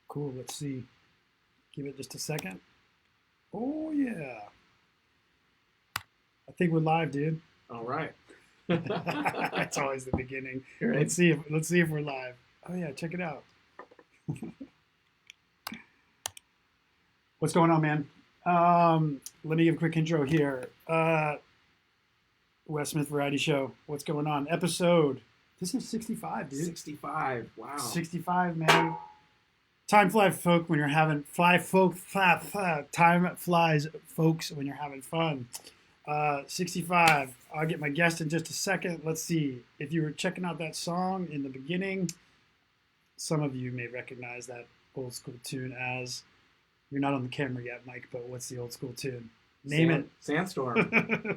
Cool. Let's see. Give it just a second. Oh yeah. I think we're live, dude. All right. That's always the beginning. Right. Let's see if we're live. Oh yeah, check it out. What's going on, man? Let me give a quick intro here. Wes Smith Variety ShYo. What's going on? Episode. This is 65, dude. 65. Wow. 65, man. Time flies, folk, when you're having time flies, folks, when you're having fun. 65. I'll get my guest in just a second. Let's see. If you were checking out that song in the beginning, some of you may recognize that old school tune as. You're not on the camera yet, Mike, but what's the old school tune? Name it. Sandstorm.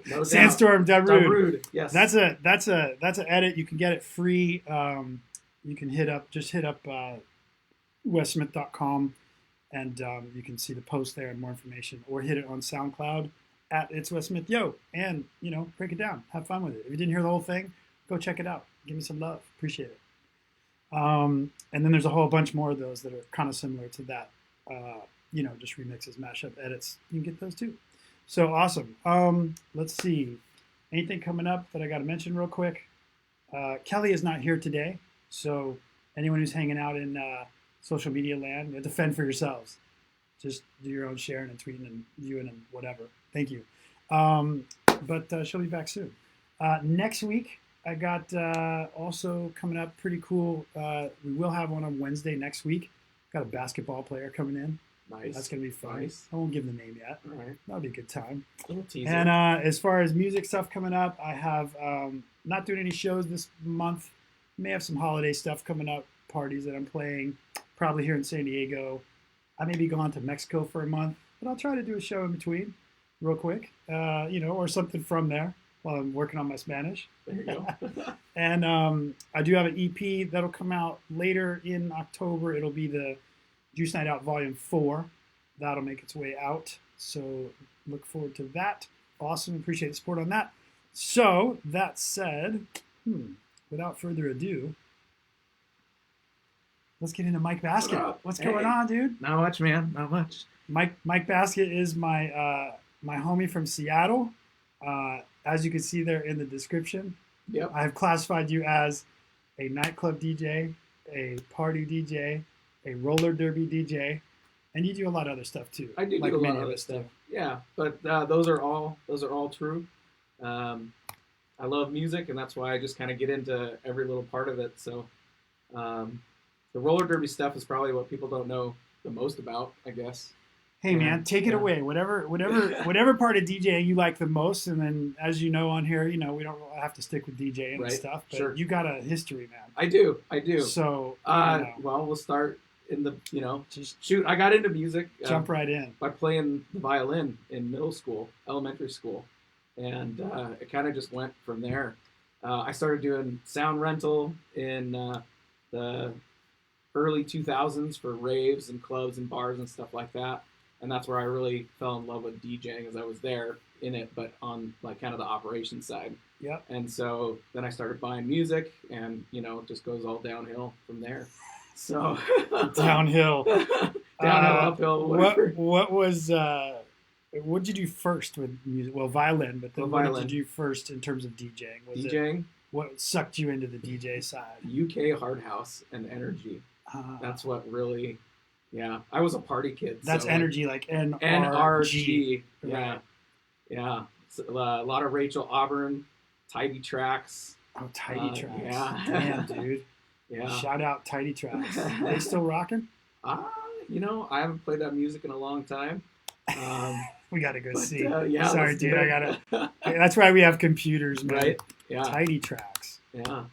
No Sandstorm, Darude. Yes. That's an edit. You can get it free. You can hit up wessmith.com and you can see the post there and more information, or hit it on SoundCloud at It's Wes Smith Yo, and break it down, have fun with it. If you didn't hear the whole thing, go check it out, give me some love, appreciate it. And then there's a whole bunch more of those that are kind of similar to that, just remixes, mashup, edits. You can get those too. So awesome. Let's see, anything coming up that I got to mention real quick? Kelly is not here today, so anyone who's hanging out in social media land, you have to fend for yourselves. Just do your own sharing and tweeting and viewing and whatever. Thank you. But she'll be back soon. Next week, I got also coming up pretty cool. We will have one on Wednesday next week. Got a basketball player coming in. Nice. That's going to be fun. Nice. I won't give the name yet. All right. That'll be a good time. Little teaser. And as far as music stuff coming up, I have not doing any shows this month. May have some holiday stuff coming up, parties that I'm playing, probably here in San Diego. I may be going to Mexico for a month, but I'll try to do a show in between real quick, or something from there while I'm working on my Spanish. There you go. And I do have an EP that'll come out later in October. It'll be the Juice Night Out Volume 4. That'll make its way out. So look forward to that. Awesome. Appreciate the support on that. So that said, without further ado, let's get into Mike Baskett. What's going on, dude? Not much, man. Not much. Mike Baskett is my my homie from Seattle. As you can see there in the description, Yep. I have classified you as a nightclub DJ, a party DJ, a roller derby DJ, and you do a lot of other stuff too. I do like do a many lot of of other us stuff. do. Yeah, but those are all true. I love music, and that's why I just kind of get into every little part of it. So, the roller derby stuff is probably what people don't know the most about, I guess. Hey man, take it away. Whatever part of DJing you like the most, and then as you know on here, we don't have to stick with DJing and stuff, but sure. you got a history, man. I do. So, well, we'll start in the, just shoot. I got into music. Jump right in by playing the violin in middle school, elementary school, and it kind of just went from there. I started doing sound rental in the early 2000s for raves and clubs and bars and stuff like that. And that's where I really fell in love with DJing, as I was there in it, but on like kind of the operations side. Yeah. And so then I started buying music, and it just goes all downhill from there. So downhill, uphill. Whatever. What was what did you do first with music? Well, violin, but then what did you do first in terms of DJing? DJing. What sucked you into the DJ side? UK hard house and energy. That's what really. Yeah, I was a party kid. That's energy, like NRG. Right. Yeah. So, a lot of Rachel Auburn, Tidy Tracks. Oh, Tidy Tracks. Yeah. Damn, dude. Yeah. Shout out Tidy Tracks. Are they still rocking? I haven't played that music in a long time. We gotta go see. Yeah. Sorry, dude. I gotta. That's why we have computers, man. Right. Yeah. Tidy Tracks. Yeah.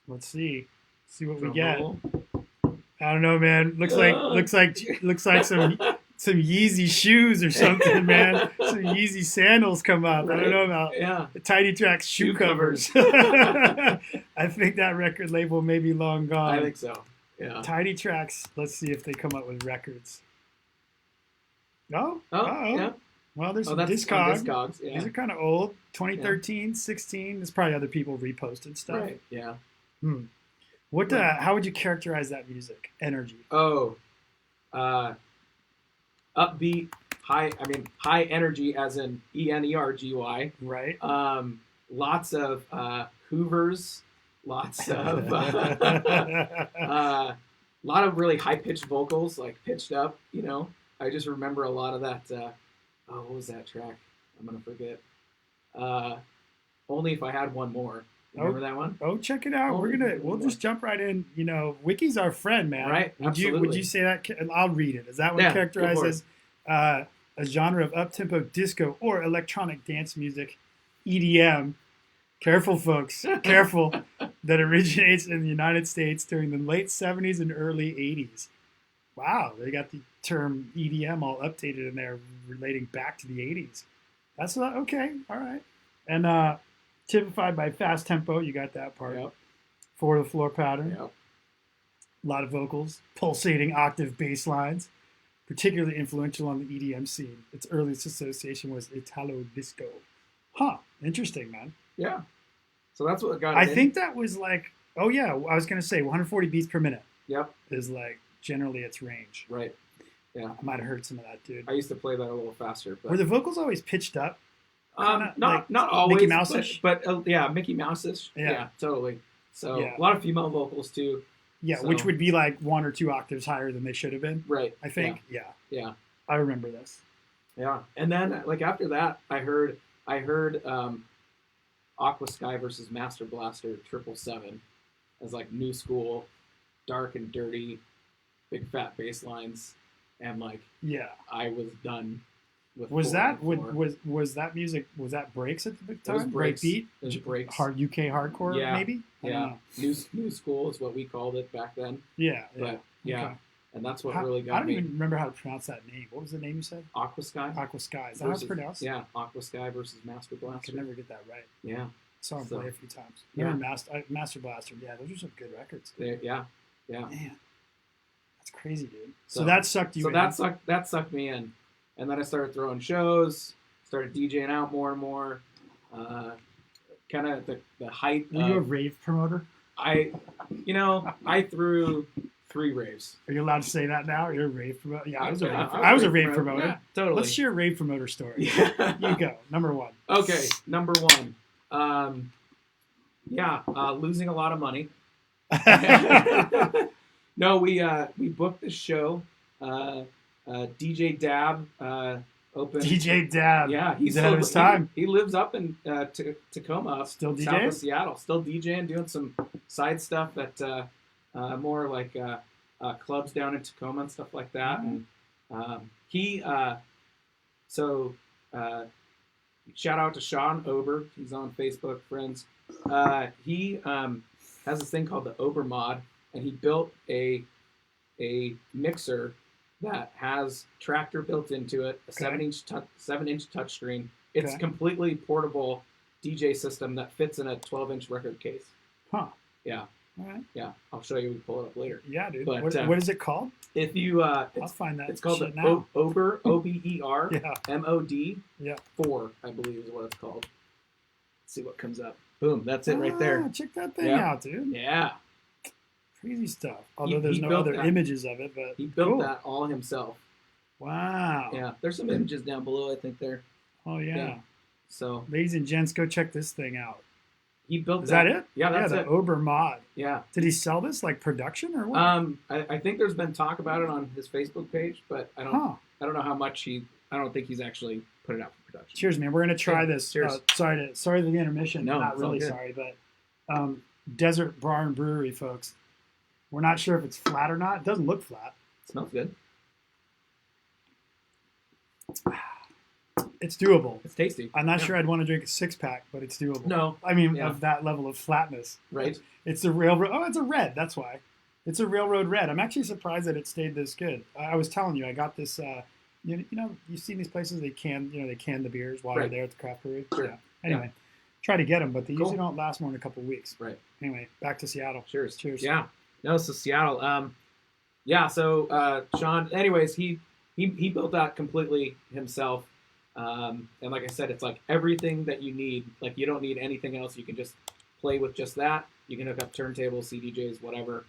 Let's see. See what Drum we get. roll. I don't know, man. Looks like some Yeezy shoes or something, man. Some Yeezy sandals come up. Right. I don't know about the Tidy Tracks shoe covers. I think that record label may be long gone. I think so. Yeah. Tidy Tracks. Let's see if they come up with records. Oh. Yeah. Well, there's some Discogs. Yeah. These are kind of old. 2013, 16. There's probably other people reposted stuff. Right. Yeah. What? How would you characterize that music? Energy. Oh, upbeat, high. I mean, high energy, as in ENERGY. Right. Lots of Hoovers. Lots of lot of really high pitched vocals, like pitched up. I just remember a lot of that. What was that track? I'm gonna forget. Only if I had one more. Remember that one? Oh, check it out. We'll just jump right in. Wiki's our friend, man. Right. Would you say that? I'll read it. Is that what characterizes a genre of up-tempo disco or electronic dance music, EDM? Careful, folks. Careful. That originates in the United States during the late 70s and early 80s. Wow, they got the term EDM all updated in there, relating back to the 80s. That's okay. All right. And typified by fast tempo, you got that part. Yep. 4-to-the-floor pattern. Yep. A lot of vocals, pulsating octave bass lines, particularly influential on the EDM scene. Its earliest association was Italo disco. Huh. Interesting, man. Yeah. So that's what got it I think that was like, I was going to say 140 beats per minute. Yep. Is like generally its range. Right. Yeah. I might have heard some of that, dude. I used to play that a little faster. But... Were the vocals always pitched up? Not always, Mickey Mouse-ish? but Mickey Mouse-ish. Yeah, totally. So a lot of female vocals too. Yeah, so. Which would be like 1 or 2 octaves higher than they should have been. Right. I think. Yeah. I remember this. Yeah, and then like after that, I heard Aqua Sky versus Master Blaster 777 as like new school, dark and dirty, big fat bass lines, and like I was done. Was that music? Was that breaks at the big time? It was breaks. Breakbeat? It was breaks. Hard UK hardcore, maybe. Yeah, new school is what we called it back then. Yeah, but okay. And that's what really got me. I don't even remember how to pronounce that name. What was the name you said? Aqua Sky. Aqua Sky. Is that how it's pronounced? Yeah, Aqua Sky versus Master Blaster. I could never get that right. Yeah. Saw him play a few times. Master Blaster. Yeah, those are some good records. Yeah. Man, that's crazy, dude. So that sucked you in. So that sucked me in. And then I started throwing shows, started DJing out more and more. Kind of the height. Were you a rave promoter? I threw 3 raves. Are you allowed to say that now? You're a rave promoter? Yeah, I was a rave promoter. Yeah, totally. Let's share a rave promoter story. Yeah. You go. Number 1. Okay, number 1. Losing a lot of money. No, we booked the show. DJ Dab opened. DJ Dab. Yeah, he's ahead of his time. He lives up in Tacoma, still DJing? South of Seattle. Still DJing, doing some side stuff at more like clubs down in Tacoma and stuff like that. Mm-hmm. And he so shout out to Sean Ober. He's on Facebook, friends. He has this thing called the Ober Mod, and he built a mixer that has tractor built into it, a 7-inch touchscreen. It's completely portable DJ system that fits in a 12-inch record case. Huh. Yeah. All right. Yeah. I'll show you. We can pull it up later. Yeah, dude. But, what is it called? If you, I'll find that. It's called the now. Ober, OBER, Yeah. MOD, Yeah. 4, I believe is what it's called. Let's see what comes up. Boom. That's it right there. Check that thing out, dude. Yeah. Crazy stuff. Although there's no other images of it, but he built that all himself. Wow. Yeah. There's some images down below, I think there. Oh yeah. So, ladies and gents, go check this thing out. He built Is that it? Yeah, that's the it. Ober Mod. Yeah. Did he sell this like production or what? I think there's been talk about it on his Facebook page, but I don't know how much I don't think he's actually put it out for production. Cheers, man. We're gonna try this. Cheers. Sorry for the intermission. No, not really sorry, but Desert Barn Brewery, folks. We're not sure if it's flat or not. It doesn't look flat. It smells good. It's doable. It's tasty. I'm not sure I'd want to drink a 6-pack, but it's doable. No. I mean, of that level of flatness. Right. It's a railroad. Oh, it's a red. That's why. It's a railroad red. I'm actually surprised that it stayed this good. I was telling you, I got this. You know, you see these places they can the beers while you're there at the craft brewery. Sure. Yeah. Anyway, try to get them, but they usually don't last more than a couple of weeks. Right. Anyway, back to Seattle. Cheers. Cheers. Yeah. No, so Seattle. Yeah. So Sean. Anyways, he built that completely himself. And like I said, it's like everything that you need. Like you don't need anything else. You can just play with just that. You can hook up turntables, CDJs, whatever.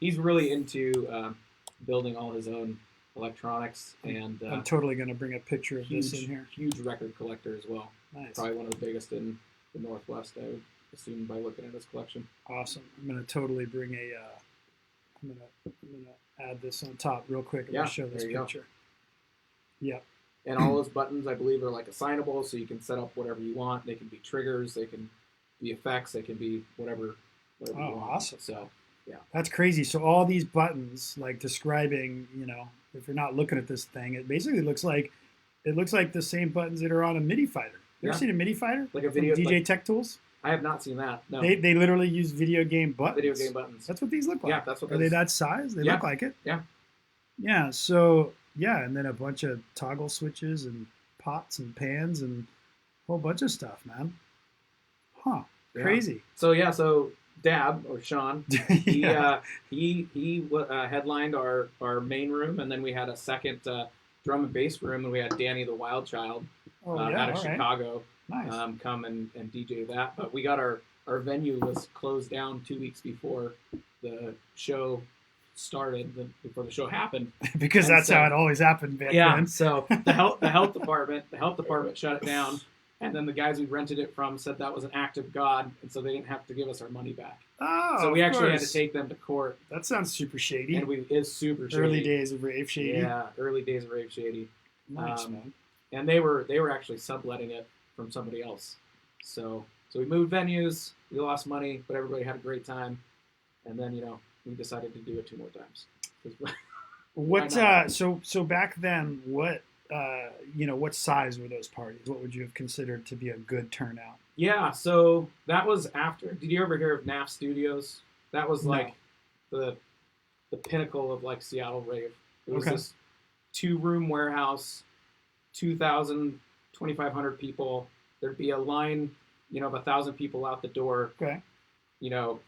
He's really into building all his own electronics, and I'm totally going to bring a picture of this in here. Huge record collector as well. Nice. Probably one of the biggest in the Northwest, I would assume, by looking at his collection. Awesome. I'm going to totally bring a. I'm gonna add this on top real quick and show this picture. Yeah. And all those buttons, I believe, are like assignable, so you can set up whatever you want. They can be triggers, they can be effects, they can be whatever you want. Awesome. So, yeah. That's crazy. So all these buttons, like describing, if you're not looking at this thing, it basically looks like the same buttons that are on a MIDI fighter. You ever seen a MIDI fighter? Like a video DJ Tech Tools? I have not seen that. No. They literally use video game buttons. Video game buttons. That's what these look like. Yeah, that's what. Are they that size? They look like it. Yeah. Yeah. So and then a bunch of toggle switches and pots and pans and a whole bunch of stuff, man. Huh. Yeah. Crazy. So Dab or Sean, he headlined our main room, and then we had a second drum and bass room, and we had Danny the Wild Child out of Chicago come and DJ that. But we got our venue was closed down 2 weeks before the show started, before the show happened. Because that's how it always happened back then. So the health department shut it down. And then the guys we rented it from said that was an act of God, and so they didn't have to give us our money back. Oh, so we actually had to take them to court. That sounds super shady. And it's super shady. Early days of Rave Shady. Yeah, early days of Rave Shady. Nice, man. And they were actually subletting it from somebody else. So we moved venues, we lost money, but everybody had a great time. And then we decided to do it 2 more times. What? So back then, what? What size were those parties? What would you have considered to be a good turnout? Yeah, so that was after. Did you ever hear of NAF Studios? That was like the pinnacle of like Seattle rave. It was this 2-room warehouse, 2,000, 2,500 people. There'd be a line, of 1,000 people out the door. Okay.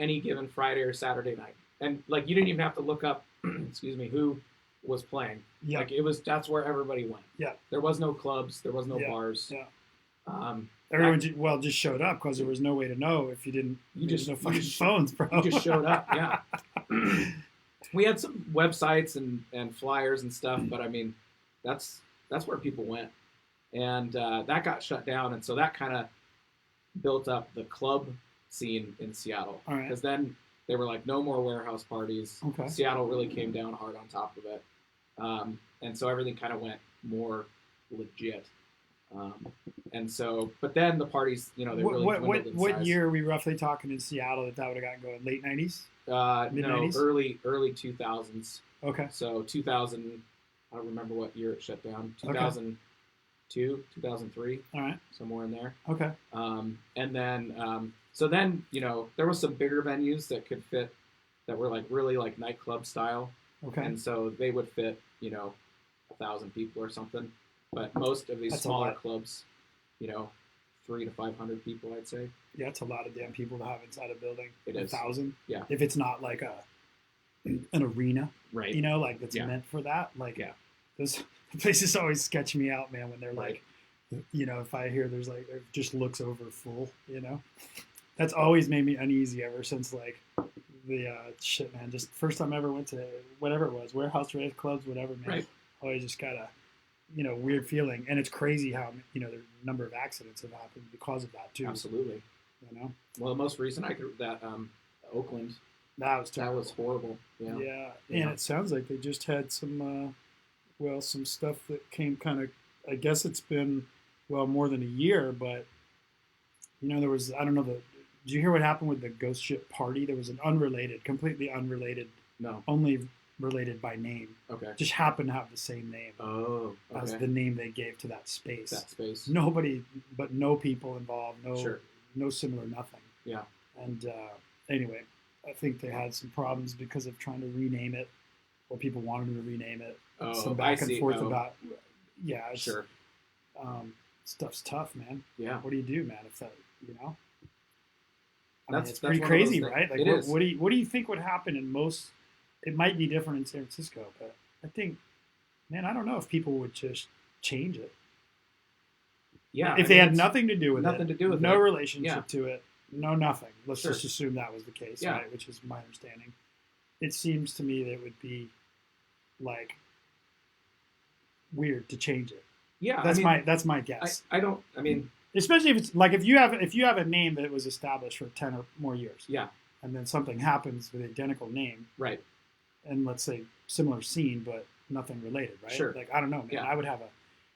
Any given Friday or Saturday night, and like you didn't even have to look up, excuse me, who was playing. Yeah. Like that's where everybody went. Yeah. There was no clubs. There was no bars. Yeah. Everyone just showed up because there was no way to know if you didn't. No fucking phones, bro. You just showed up. Yeah. We had some websites and flyers and stuff, but I mean, that's where people went, and that got shut down, and so that kind of built up the club scene in Seattle. All right. Because then they were like, no more warehouse parties. Okay. Seattle really came down hard on top of it. And so everything kind of went more legit. And so, but then the parties, they really dwindled in what size. year are we roughly talking in Seattle that would have gotten going? Late 90s? Mid No, 90s? early 2000s. Okay. So 2000, I don't remember what year it shut down. Okay. 2002, 2003. All right. Somewhere in there. Okay. And then, so then, there was some bigger venues that could fit, that were like really like nightclub style. Okay. And so they would fit, 1,000 people or something. But most of these That's smaller clubs, 300 to 500 people, I'd say. Yeah, it's a lot of damn people to have inside a building. It is 1,000. Yeah. If it's not like an arena, right? Like that's meant for that. Like, those places always sketch me out, man. When they're like, if I hear there's like it just looks over full, that's always made me uneasy ever since like the shit, man. Just first time I ever went to whatever it was, warehouse rave clubs, whatever, man. Right. Always just got a weird feeling, and it's crazy how the number of accidents have happened because of that too. Absolutely. Well, the most recent Oakland. That was terrible. That was horrible. Yeah. Yeah, and it sounds like they just had some some stuff that came kind of. I guess it's been more than a year, but there was I don't know did you hear what happened with the ghost ship party? There was an completely unrelated, only related by name. Okay. Just happened to have the same name. Oh. Okay. As the name they gave to that space. Nobody, but no people involved. No similar nothing. Yeah. And anyway, I think they had some problems because of trying to rename it, or people wanted to rename it. Some back and forth about. Yeah. Sure. Stuff's tough, man. Yeah. What do you do, man? If that, that's pretty crazy, right? Like, it is. What do you think would happen in most? It might be different in San Francisco, but I think, man, I don't know if people would just change it. Yeah. If they had nothing to do with it, no relationship to it, no nothing. Let's just assume that was the case, right? Which is my understanding. It seems to me that it would be like weird to change it. Yeah, that's my guess. Especially if it's like if you have a name that was established for 10 or more years. Yeah. And then something happens with the identical name. Right. And let's say similar scene, but nothing related, right? Sure. Like I don't know, man. Yeah. I would have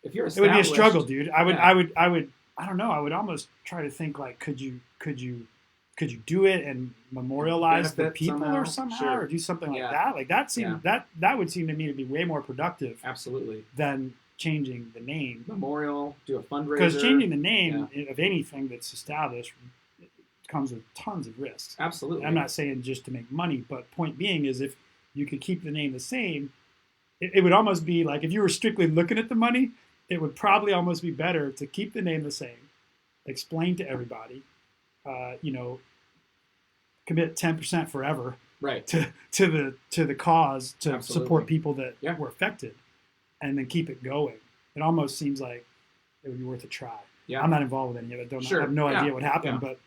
it would be a struggle, dude. I would I don't know. I would almost try to think like, could you do it and memorialize the people somehow or do something like that? Like that seemed that would seem to me to be way more productive. Absolutely. Than changing the name. Memorial, do a fundraiser. Because changing the name of anything that's established comes with tons of risks. Absolutely. I'm not saying just to make money, but point being is if you could keep the name the same, it would almost be like if you were strictly looking at the money, it would probably almost be better to keep the name the same, explain to everybody, commit 10% forever, right, to the cause to Absolutely. Support people that were affected, and then keep it going. It almost seems like it would be worth a try. Yeah. I'm not involved with any of it. I have no idea what happened, but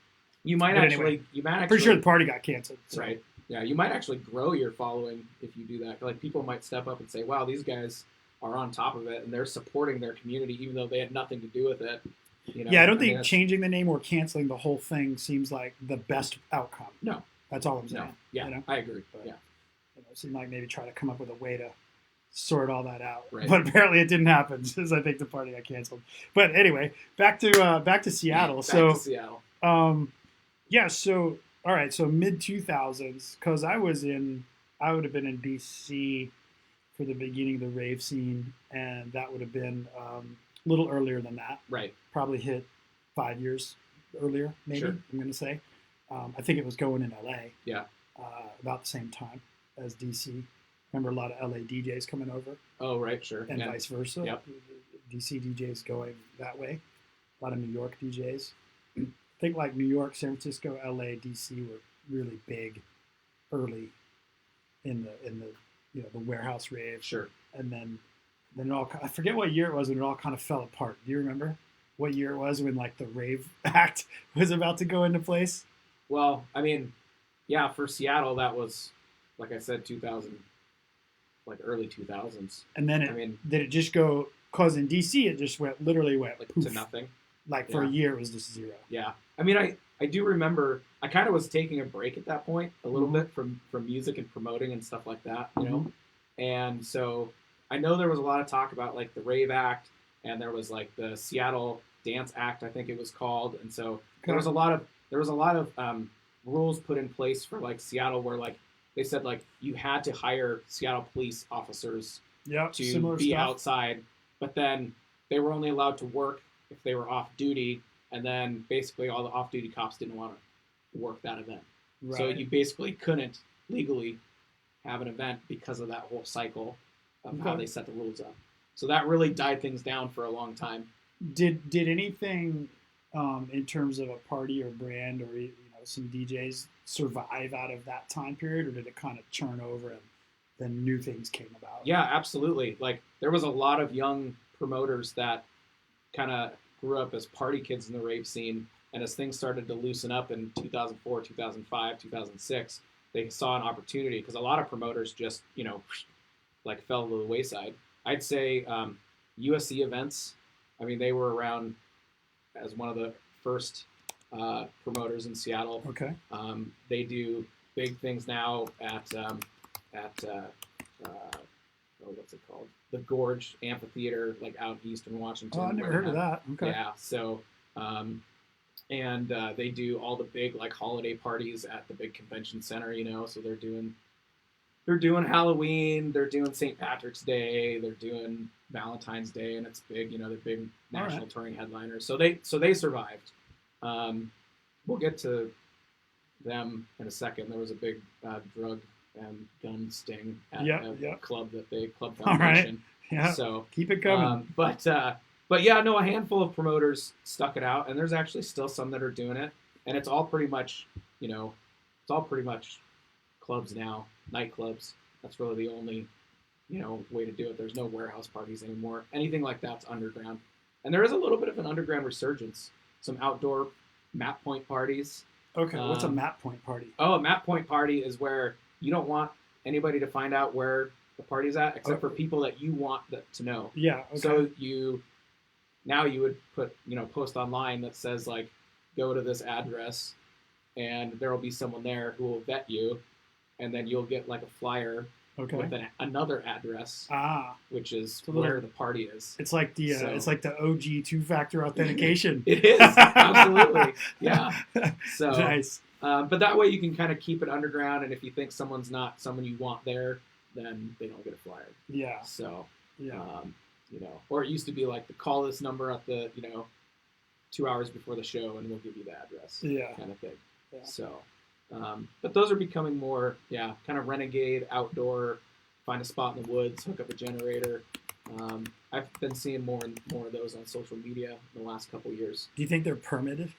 you might actually. Pretty sure the party got canceled. So. Right. Yeah, you might actually grow your following if you do that. Like people might step up and say, "Wow, these guys are on top of it and they're supporting their community, even though they had nothing to do with it." Yeah, I don't think changing the name or canceling the whole thing seems like the best outcome. No, that's all I'm saying. No. Yeah, I agree. But, it seemed like maybe try to come up with a way to sort all that out. Right. But apparently it didn't happen because I think the party got canceled. But anyway, back to Seattle. Back to Seattle. Yeah. So all right. So mid 2000s, because I would have been in DC for the beginning of the rave scene, and that would have been a little earlier than that. Right. Probably hit 5 years earlier, maybe. Sure. I'm going to say. I think it was going in LA. Yeah. About the same time as DC. Remember a lot of LA DJs coming over. Oh, right, sure. And vice versa. Yep. DC DJs going that way. A lot of New York DJs. I think like New York, San Francisco, LA, DC were really big early in the the warehouse rave. Sure. And then it all, I forget what year it was when it all kind of fell apart. Do you remember what year it was when like the rave act was about to go into place? Well, I mean, yeah, for Seattle that was, like I said, 2000. Like early 2000s. And then did it just go, because in DC it just literally went like poof. To nothing. Like for a year it was just zero. Yeah. I mean, I do remember I kind of was taking a break at that point a little bit from music and promoting and stuff like that, you know? And so I know there was a lot of talk about like the rave act and there was like the Seattle Dance Act, I think it was called, and so there Okay. was a lot of rules put in place for like Seattle where like they said like you had to hire Seattle police officers Yep. to Similar be stuff. outside, but then they were only allowed to work if they were off duty, and then basically all the off duty cops didn't want to work that event. Right. So you basically couldn't legally have an event because of that whole cycle of how they set the rules up. So that really died things down for a long time. Did anything in terms of a party or brand or some DJs survive out of that time period, or did it kind of churn over and then new things came about? Yeah, absolutely. Like there was a lot of young promoters that kind of grew up as party kids in the rave scene, and as things started to loosen up in 2004, 2005, 2006, they saw an opportunity because a lot of promoters just like fell to the wayside. I'd say USC events. I mean, they were around as one of the first promoters in Seattle. Okay. They do big things now at what's it called? The Gorge Amphitheater, like out in Eastern Washington. Oh, I never heard of that. Okay. Yeah. So, and they do all the big like holiday parties at the big convention center. So they're doing Halloween, they're doing St. Patrick's Day, they're doing Valentine's Day, and it's big. They're big national touring headliners. So they survived. We'll get to them in a second. There was a big drug and gun sting at a club Club Foundation. All right. Yeah. So keep it coming. But yeah, no, a handful of promoters stuck it out, and there's actually still some that are doing it, and it's all pretty much clubs now, nightclubs. That's really the only way to do it. There's no warehouse parties anymore. Anything like that's underground, and there is a little bit of an underground resurgence. Some outdoor map point parties. Okay, what's a map point party? Oh, a map point party is where you don't want anybody to find out where the party's at, except for people that you want to know. Yeah. Okay. So you would put post online that says like, go to this address, and there will be someone there who will vet you, and then you'll get like a flyer with another address, which is where the party is. It's like the OG two-factor authentication. It is, absolutely. Yeah. So nice. But that way you can kind of keep it underground, and if you think someone's not someone you want there, then they don't get a flyer. Yeah. So yeah. Or it used to be like to call this number at the 2 hours before the show, and we'll give you the address. Yeah. Kind of thing. Yeah. So. But those are becoming more, kind of renegade, outdoor, find a spot in the woods, hook up a generator. I've been seeing more and more of those on social media in the last couple of years. Do you think they're permitted?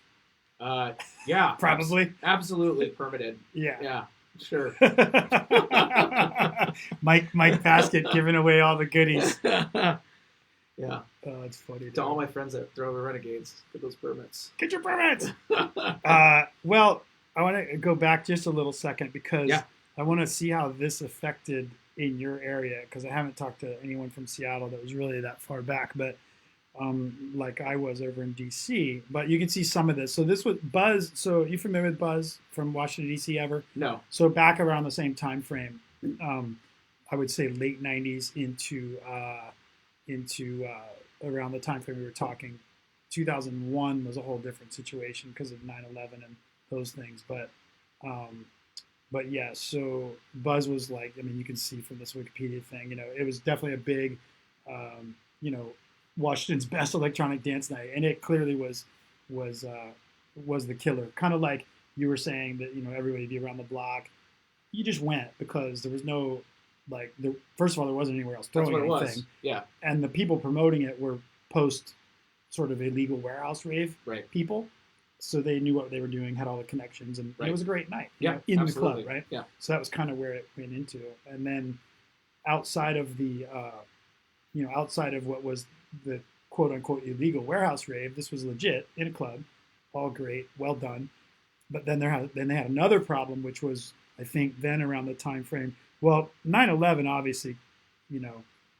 Yeah. Probably. Absolutely permitted. Yeah. Yeah, sure. Mike Baskett giving away all the goodies. Yeah. Oh, it's funny. To all my friends that throw the renegades, get those permits. Get your permits! Well, I want to go back just a little second because I want to see how this affected in your area, because I haven't talked to anyone from Seattle that was really that far back, but like I was over in DC. But you can see some of this. So this was Buzz. So you familiar with Buzz from Washington DC ever? No. So back around the same time frame, I would say late '90s into around the time frame we were talking. 2001 was a whole different situation because of 9/11 and those things, but yeah, so Buzz was like, I mean, you can see from this Wikipedia thing, it was definitely a big, Washington's best electronic dance night, and it clearly was the killer. Kind of like you were saying that everybody be around the block, you just went because there was no first of all there wasn't anywhere else throwing anything. Was. Yeah, and the people promoting it were post sort of illegal warehouse rave people. So they knew what they were doing, had all the connections, and it was a great night. In absolutely. The club, right? Yeah. So that was kind of where it went into. And then outside of the, outside of what was the quote unquote illegal warehouse rave, this was legit in a club, all great, well done. But then they had another problem, which was I think then around the time frame. Well, 9/11 obviously,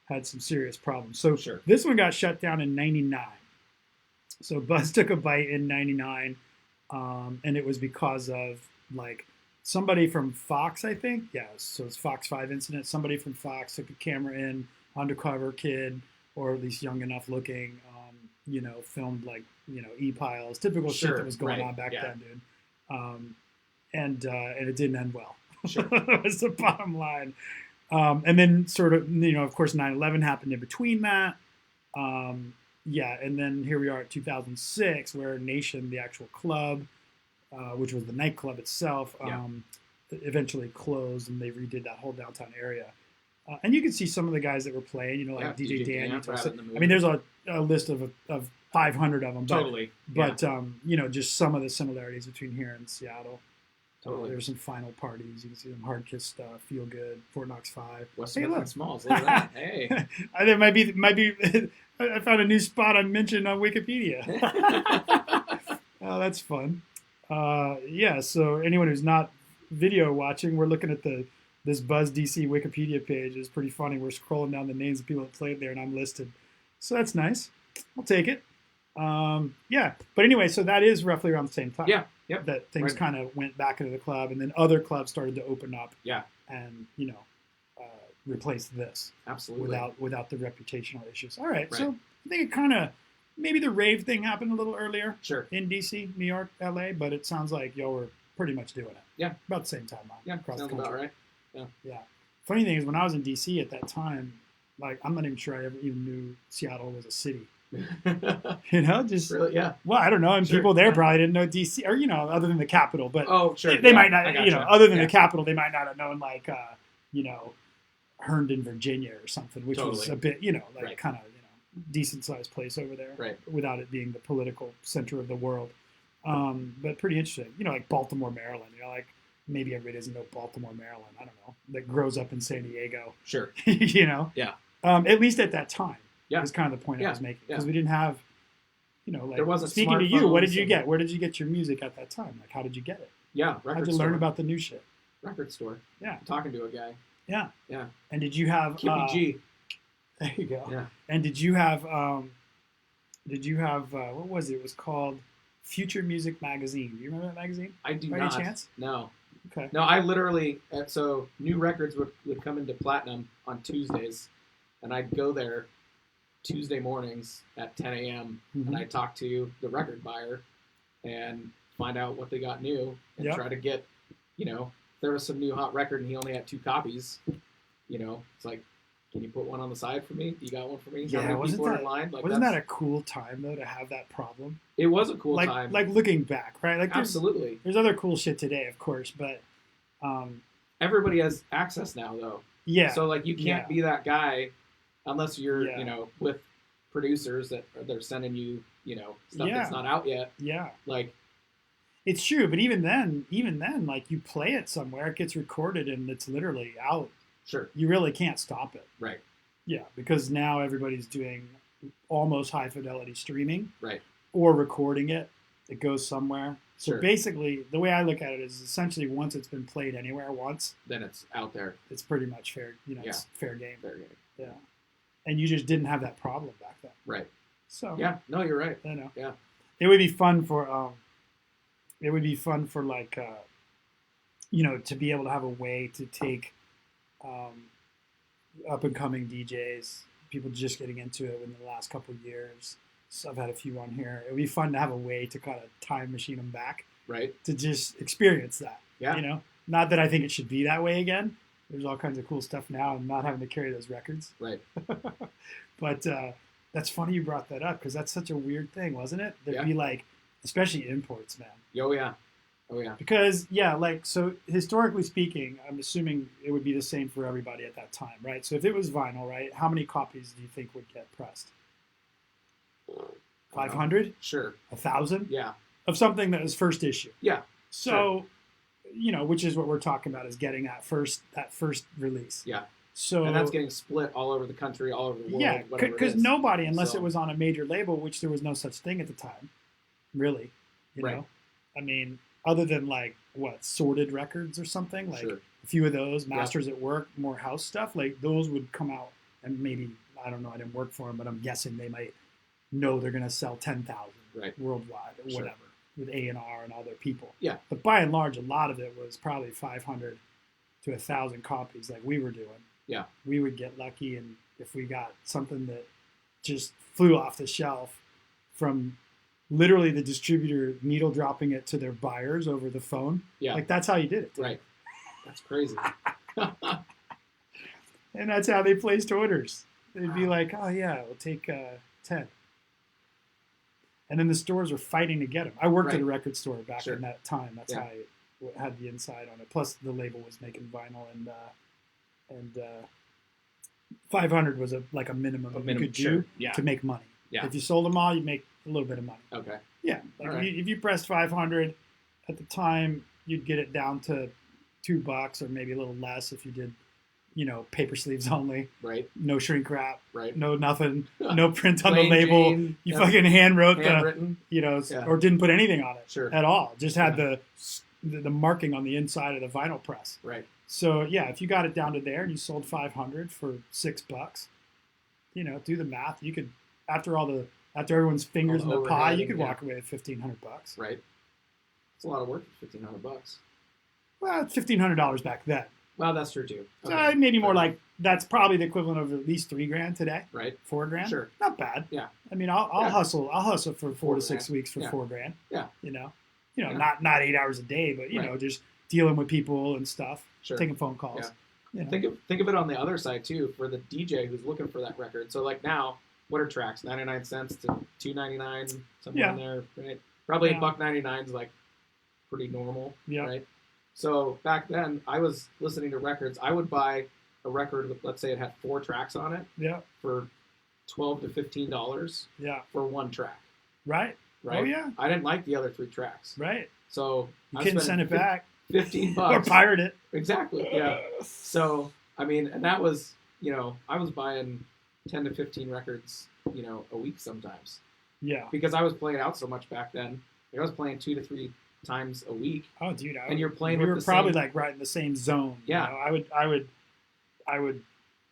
had some serious problems. So this one got shut down in '99. So Buzz took a bite in '99, and it was because of somebody from Fox, I think. Yeah, so it's Fox 5 incident. Somebody from Fox took a camera in, undercover kid, or at least young enough looking, filmed like, e-piles, typical shit that was going on back then, dude. And it didn't end well. Sure. Was the bottom line. And then sort of, of course, 9/11 happened in between that. And then here we are at 2006, where Nation, the actual club, which was the nightclub itself, eventually closed, and they redid that whole downtown area. And you can see some of the guys that were playing, like DJ Dan. I mean, there's a list of 500 of them. Totally. But just some of the similarities between here and Seattle. Totally. There's some final parties. You can see them Hard Kiss stuff, Feel Good, Fort Knox 5. West Smith and Smalls. Look at that. Hey. I think might be. I found a new spot I mentioned on Wikipedia. Oh, that's fun. So anyone who's not video watching, we're looking at this Buzz DC Wikipedia page. It's pretty funny. We're scrolling down the names of people that played there, and I'm listed. So that's nice. I'll take it. But anyway, so that is roughly around the same time. Yeah. Yep. That things kind of went back into the club, and then other clubs started to open up. Yeah. And replace this. Absolutely. Without the reputational issues. All right. So I think it kind of maybe the rave thing happened a little earlier. Sure. In DC, New York, LA, but it sounds like y'all were pretty much doing it. Yeah. About the same time. Across the country. About right. Yeah. Yeah. Funny thing is, when I was in DC at that time, like I'm not even sure I ever even knew Seattle was a city. Just really, yeah. Well, I don't know, and people there probably didn't know DC, or other than the capital. But they might not, other than the capital, they might not have known like, Herndon, Virginia, or something, which was a bit, kind of, decent sized place over there, without it being the political center of the world. But pretty interesting, like Baltimore, Maryland. Like maybe everybody doesn't know Baltimore, Maryland. I don't know, that grows up in San Diego. Sure. Yeah. At least at that time. Yeah. Is kind of the point I was making, because we didn't have, like, there wasn't speaking to you, what did you get? Where did you get your music at that time? Like, how did you get it? Yeah, how did you learn about the new shit? Record store. Yeah. Talking to a guy. Yeah. Yeah. And did you have Kippy G? There you go. Yeah. And did you have what was it? It was called Future Music Magazine. Do you remember that magazine? I do by not. Any chance? No. Okay. No, I literally so new records would come into platinum on Tuesdays, and I'd go there Tuesday mornings at 10 a.m. And I talk to the record buyer and find out what they got new and try to get, if there was some new hot record and he only had 2 copies, it's like, can you put one on the side for me? Do you got one for me? Yeah, wasn't that a cool time though to have that problem? It was a cool time. Like looking back, right? Like absolutely. There's other cool shit today, of course, but everybody has access now though. Yeah. So like you can't be that guy unless you're, with producers that they're sending you, stuff that's not out yet. Yeah. Like, it's true, but even then, like you play it somewhere, it gets recorded and it's literally out. Sure. You really can't stop it. Right. Yeah, because now everybody's doing almost high fidelity streaming. Right. Or recording it. It goes somewhere. So basically, the way I look at it is essentially once it's been played anywhere once, then it's out there. It's pretty much fair. It's fair game. Fair game. Yeah. And you just didn't have that problem back then. Right. So yeah, no, you're right. Yeah. It would be fun for like to be able to have a way to take up and coming DJs, people just getting into it in the last couple of years. So I've had a few on here. It would be fun to have a way to kind of time machine them back. Right. To just experience that. Yeah. Not that I think it should be that way again. There's all kinds of cool stuff now, and not having to carry those records. Right. But that's funny you brought that up, because that's such a weird thing, wasn't it? There'd be like, especially imports, man. Oh yeah. Oh yeah. Because so historically speaking, I'm assuming it would be the same for everybody at that time, right? So if it was vinyl, right, how many copies do you think would get pressed? 500? Sure. 1,000? Yeah. Of something that was first issue. Yeah. So. Sure. Which is what we're talking about, is getting that first release. Yeah. So, and that's getting split all over the country, all over the world. Yeah, because nobody, unless it was on a major label, which there was no such thing at the time, really. You know? I mean, other than like Sorted Records or something, like a few of those, Masters at Work, more house stuff, like those would come out, and maybe, I don't know, I didn't work for them, but I'm guessing they might know they're going to sell 10,000 worldwide or whatever. With A&R and all their people. Yeah. But by and large, a lot of it was probably 500 to 1,000 copies like we were doing. Yeah. We would get lucky, and if we got something that just flew off the shelf from literally the distributor needle dropping it to their buyers over the phone. Yeah. Like that's how you did it. Right. That's crazy. And that's how they placed orders. They'd be like, oh yeah, we'll take 10. And then the stores were fighting to get them. I worked at a record store back in that time. That's how I had the inside on it. Plus the label was making vinyl, and 500 was like a minimum you could do to make money. Yeah. If you sold them all, you'd make a little bit of money. Okay. Yeah. Like if you pressed 500 at the time, you'd get it down to $2 or maybe a little less if you did, paper sleeves only. Right. No shrink wrap. Right. No nothing. No print on the label. Jean, you fucking hand wrote handwritten. Or didn't put anything on it at all. Just had the marking on the inside of the vinyl press. Right. So yeah, if you got it down to there and you sold 500 for $6, do the math. You could after everyone's fingers in the pie, you could walk away with $1,500. Right. It's a lot of work for $1,500. Well, it's $1,500 back then. Well, that's true too. Okay. Maybe more like that's probably the equivalent of at least $3,000 today. Right. $4,000. Sure. Not bad. Yeah. I mean, I'll hustle. I'll hustle for 4 to 6 weeks for $4,000. Yeah. Not 8 hours a day, but just dealing with people and stuff. Sure. Taking phone calls. Yeah. Think of it on the other side too for the DJ who's looking for that record. So like now, what are tracks? 99 cents to $2.99, somewhere in there, right? Probably $1.99 is like pretty normal, right? So back then, I was listening to records. I would buy a record with, let's say it had 4 tracks on it, for $12 to $15, for one track, right? Oh yeah. I didn't like the other 3 tracks, right? So you couldn't send it back. $15 or pirate it. Exactly. Yeah. So I mean, and that was I was buying 10 to 15 records a week sometimes. Yeah. Because I was playing out so much back then. Like I was playing 2 to 3 times a week. Oh, dude! And you're playing. We were probably like right in the same zone. Yeah. I would.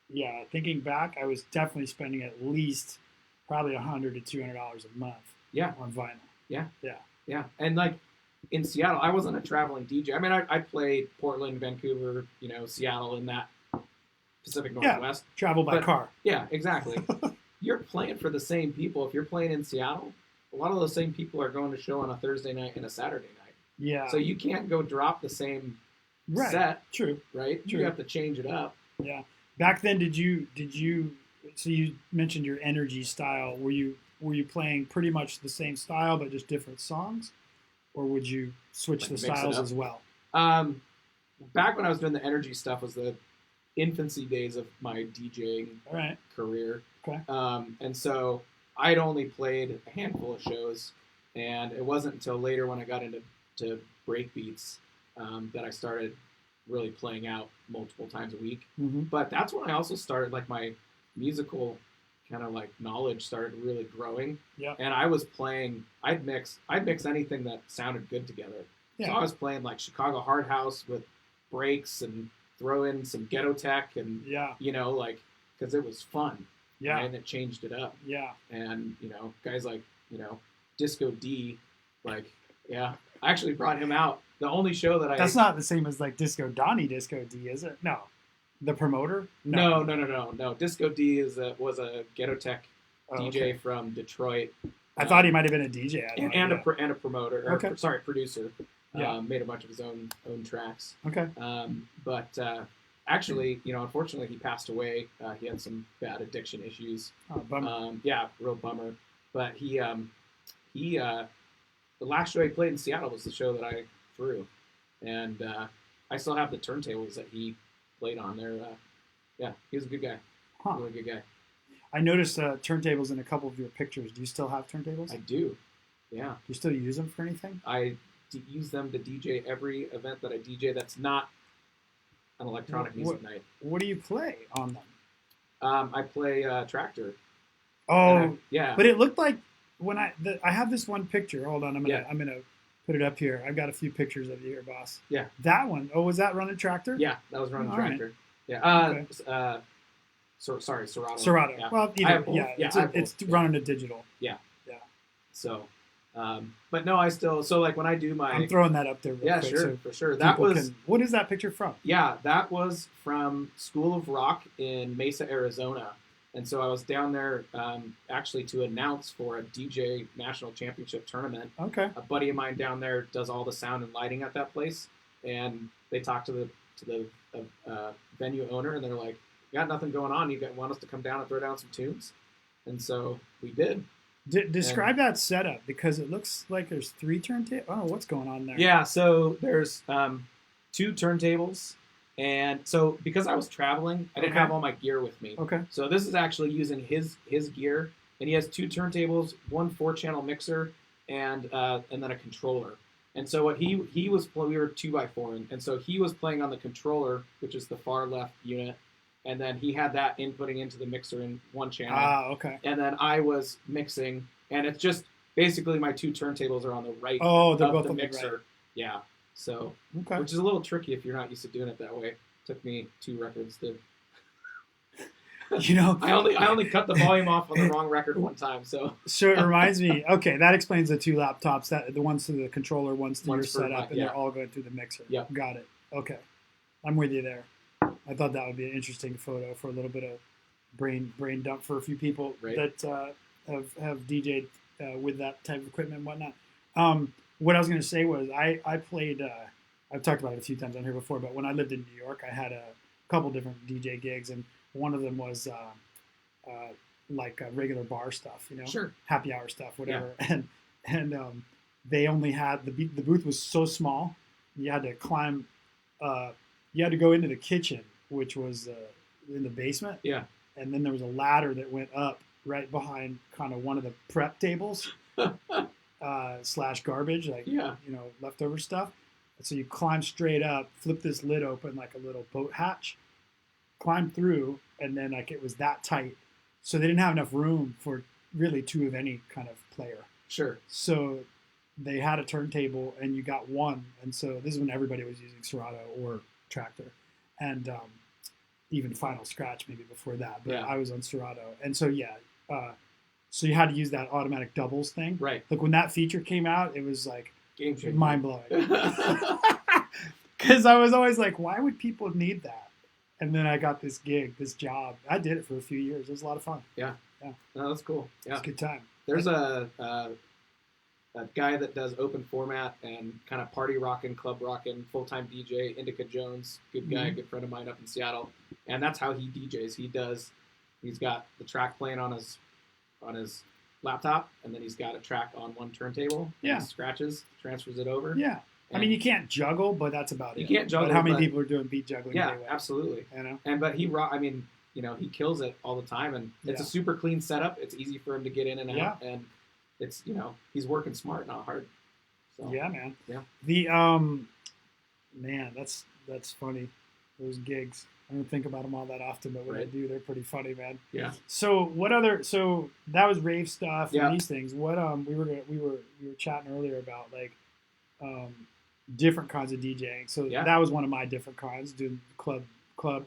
Yeah. Thinking back, I was definitely spending at least probably $100 to $200 a month. Yeah. On vinyl. Yeah. Yeah. Yeah. And like in Seattle, I wasn't a traveling DJ. I mean, I played Portland, Vancouver, Seattle, in that Pacific Northwest. Yeah. Travel by car. Yeah. Exactly. You're playing for the same people. If you're playing in Seattle, a lot of those same people are going to show on a Thursday night and a Saturday night. Yeah. So you can't go drop the same set. True. Right? True. You have to change it up. Yeah. Back then, did you? So you mentioned your energy style. Were you playing pretty much the same style but just different songs, or would you switch the styles as well? Back when I was doing the energy stuff was the infancy days of my DJing career. Okay. And so I'd only played a handful of shows, and it wasn't until later when I got into breakbeats that I started really playing out multiple times a week. Mm-hmm. But that's when I also started, like, my musical kind of like knowledge started really growing. Yeah. And I was playing, I'd mix anything that sounded good together. Yeah. So I was playing like Chicago Hard House with breaks and throw in some ghetto tech and, because it was fun. Yeah. And it changed it up. Yeah. And, guys like, Disco D, like, I actually brought him out. The only show that That's not the same as like Disco Donnie Disco D, is it? No. The promoter? No. Disco D was a ghetto tech DJ from Detroit. I thought he might have been a DJ. And a promoter. Producer. Yeah. Made a bunch of his own tracks. Okay. But actually, unfortunately, he passed away. He had some bad addiction issues. Oh, bummer. Real bummer. But he the last show he played in Seattle was the show that I threw, and I still have the turntables that he played on there. He was a good guy. Really good guy. I noticed turntables in a couple of your pictures. Do you still have turntables? I do. Yeah. Do you still use them for anything? I use them to DJ every event that I DJ that's not an electronic music night. What do you play on them? I play Tractor. Oh, yeah. But it looked like when I have this one picture. Hold on, I'm gonna put it up here. I've got a few pictures of you here, boss. Yeah. That one. Oh, was that running Tractor? Yeah, that was running Tractor. Right. Yeah. Sorry, Serato. Serato. Yeah. Well, it's running a digital. Yeah. Yeah. So, but no, I still like when I do my. I'm throwing that up there. Real quick, sure, for sure. That was. What is that picture from? Yeah, that was from School of Rock in Mesa, Arizona. And so I was down there actually to announce for a DJ national championship tournament. Okay. A buddy of mine down there does all the sound and lighting at that place, and they talked to the venue owner, and they're like, "You got nothing going on? Want us to come down and throw down some tunes?" And so we did. Describe that setup, because it looks like there's 3 turntables. Oh, what's going on there? Yeah, so there's 2 turntables, and so because I was traveling, I didn't have all my gear with me. Okay. So this is actually using his gear, and he has 2 turntables, 1 4-channel mixer, and then a controller. And so what we were 2x4, and so he was playing on the controller, which is the far left unit, and then he had that inputting into the mixer in 1 channel. Ah, okay. And then I was mixing, and it's just basically my 2 turntables are on the right of both the mixer. right. Yeah. So, okay. Which is a little tricky if you're not used to doing it that way. It took me 2 records to. I only cut the volume off on the wrong record one time. So it reminds me. Okay, that explains the 2 laptops. That the ones to the controller, ones to your setup, and they're all going through the mixer. Yeah. Got it. Okay, I'm with you there. I thought that would be an interesting photo for a little bit of brain dump for a few people that have DJed with that type of equipment and whatnot. What I was going to say was I played. I've talked about it a few times on here before, but when I lived in New York, I had a couple different DJ gigs, and one of them was like regular bar stuff, Sure. happy hour stuff, whatever. Yeah. And they only had the booth was so small, you had to climb. You had to go into the kitchen, which was in the basement. Yeah. And then there was a ladder that went up right behind kind of one of the prep tables / garbage, leftover stuff. And so you climb straight up, flip this lid open like a little boat hatch, climb through, and then it was that tight. So they didn't have enough room for really 2 of any kind of player. Sure. So they had a turntable, and you got 1. And so this is when everybody was using Serato or Tractor, and even Final Scratch maybe before that. But I was on Serato, and so so you had to use that automatic doubles thing. Right. Like when that feature came out, it was like game changer, mind blowing. Because I was always like, why would people need that? And then I got this job. I did it for a few years. It was a lot of fun. Yeah. No, that's cool. Yeah, it's a good time. There's a guy that does open format and kind of party rockin', club rockin', full-time DJ, Indica Jones, good guy, good friend of mine up in Seattle, and that's how he DJs. He's got the track playing on his laptop, and then he's got a track on 1 turntable. Yeah, he scratches, transfers it over. Yeah, I mean you can't juggle, but that's about it. You can't juggle. But how many people are doing beat juggling? Yeah, anyway? Absolutely. But he kills it all the time, and it's a super clean setup. It's easy for him to get in and out, and it's he's working smart, not hard. So, yeah, man. Yeah. The man, that's funny. Those gigs. I don't think about them all that often, but when I do, they're pretty funny, man. Yeah. So what other? So that was rave stuff and these things. What we were chatting earlier about like different kinds of DJing. So that was one of my different kinds, doing club,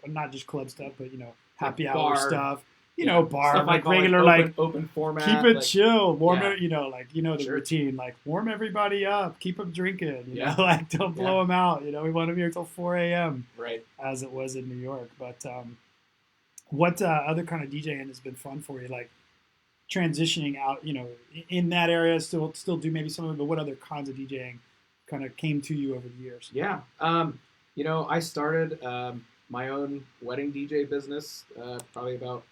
not just club stuff, but happy like hour bar stuff. Bar, stuff like regular, open format. Keep it chill, warm it. The routine, like warm everybody up, keep them drinking. Don't blow them out. We want them here till 4 a.m. Right, as it was in New York. But what other kind of DJing has been fun for you? Like transitioning out, in that area, still do maybe some of it. But what other kinds of DJing kind of came to you over the years? Yeah, I started my own wedding DJ business probably about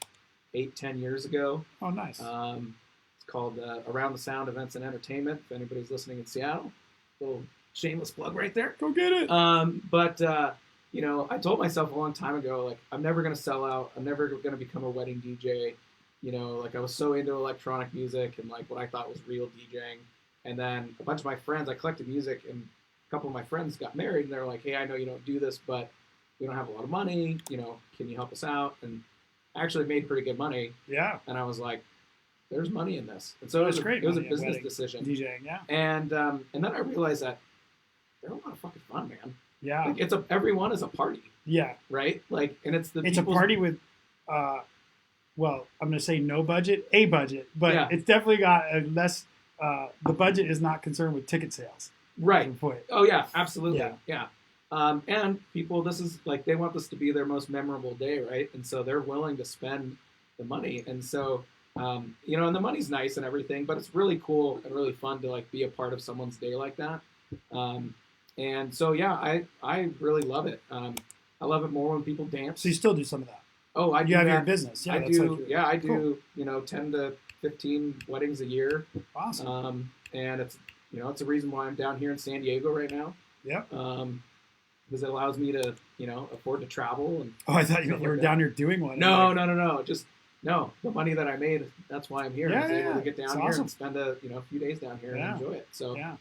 8-10 years ago. Oh, nice. It's called Around the Sound Events and Entertainment. If anybody's listening in Seattle, little shameless plug right there. Go get it. But I told myself a long time ago, like I'm never gonna sell out. I'm never gonna become a wedding DJ. I was so into electronic music and like what I thought was real DJing. And then a bunch of my friends, I collected music, and a couple of my friends got married, and they're like, "Hey, I know you don't do this, but we don't have a lot of money. Can you help us out?" And I actually made pretty good money. Yeah. And I was like, there's money in this. And so it was great. It was a business decision. DJing, yeah. And then I realized that they're a lot of fucking fun, man. Yeah. Like everyone is a party. Yeah. Right? Like, and it's a party with well, I'm going to say no budget, a budget, but it's definitely got a less the budget is not concerned with ticket sales. Right. Oh yeah, absolutely. Yeah. And people, this is like, they want this to be their most memorable day, right? And so they're willing to spend, the money. And so, and the money's nice and everything, but it's really cool and really fun to like be a part of someone's day like that. Um, and so, yeah, I really love it. I love it more when people dance. So you still do some of that. Oh, I do You have that. your business. Yeah, I that's do. like your, Yeah, I cool. do. 10 to 15 weddings a year. Awesome. And it's a reason why I'm down here in San Diego right now. Yep. Because it allows me to, afford to travel. And Oh, I thought you stuff were like down that. here doing one. No. Just no. The money that I made, that's why I'm here. Yeah, I was able yeah. to get down It's here awesome. and spend a few days down here Yeah. and enjoy it. So, Yeah.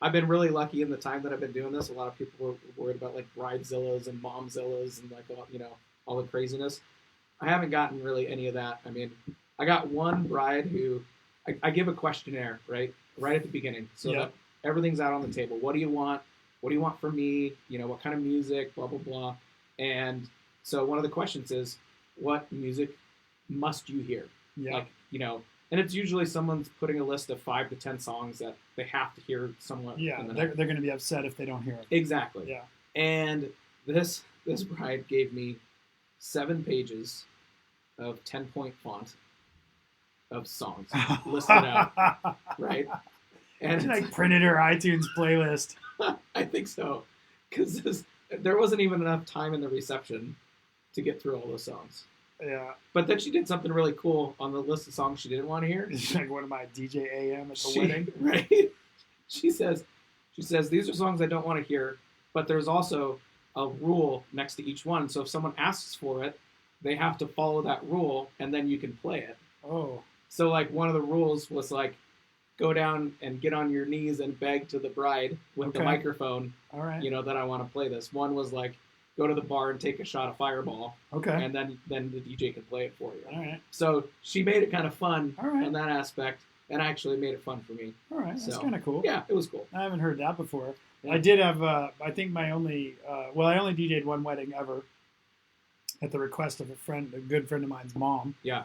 I've been really lucky in the time that I've been doing this. A lot of people were worried about like bridezillas and momzillas and like all the craziness. I haven't gotten really any of that. I mean, I got one bride who I give a questionnaire right at the beginning, so that everything's out on the table. What do you want? What do you want from me? What kind of music? Blah blah blah. And so one of the questions is, what music must you hear? Yeah. Like and it's usually someone's putting a list of 5 to 10 songs that they have to hear somewhat. Yeah, they're going to be upset if they don't hear it. Exactly. Yeah. And this bride gave me 7 pages of 10-point font of songs listed out, right? And she like printed her iTunes playlist. I think so, because there wasn't even enough time in the reception to get through all those songs. Yeah. But then she did something really cool on the list of songs she didn't want to hear. It's like one of my DJ AM at the wedding. Right? She says, these are songs I don't want to hear, but there's also a rule next to each one. So if someone asks for it, they have to follow that rule, and then you can play it. Oh. So like one of the rules was like, go down and get on your knees and beg to the bride with the microphone. All right. That I want to play this. One was like, go to the bar and take a shot of Fireball. Okay. And then the DJ can play it for you. All right. So she made it kind of fun in that aspect, and actually made it fun for me. All right. That's So, kind of cool. Yeah, it was cool. I haven't heard that before. Yeah. I did have, I think my only, I only DJ'd one wedding ever at the request of a good friend of mine's mom. Yeah.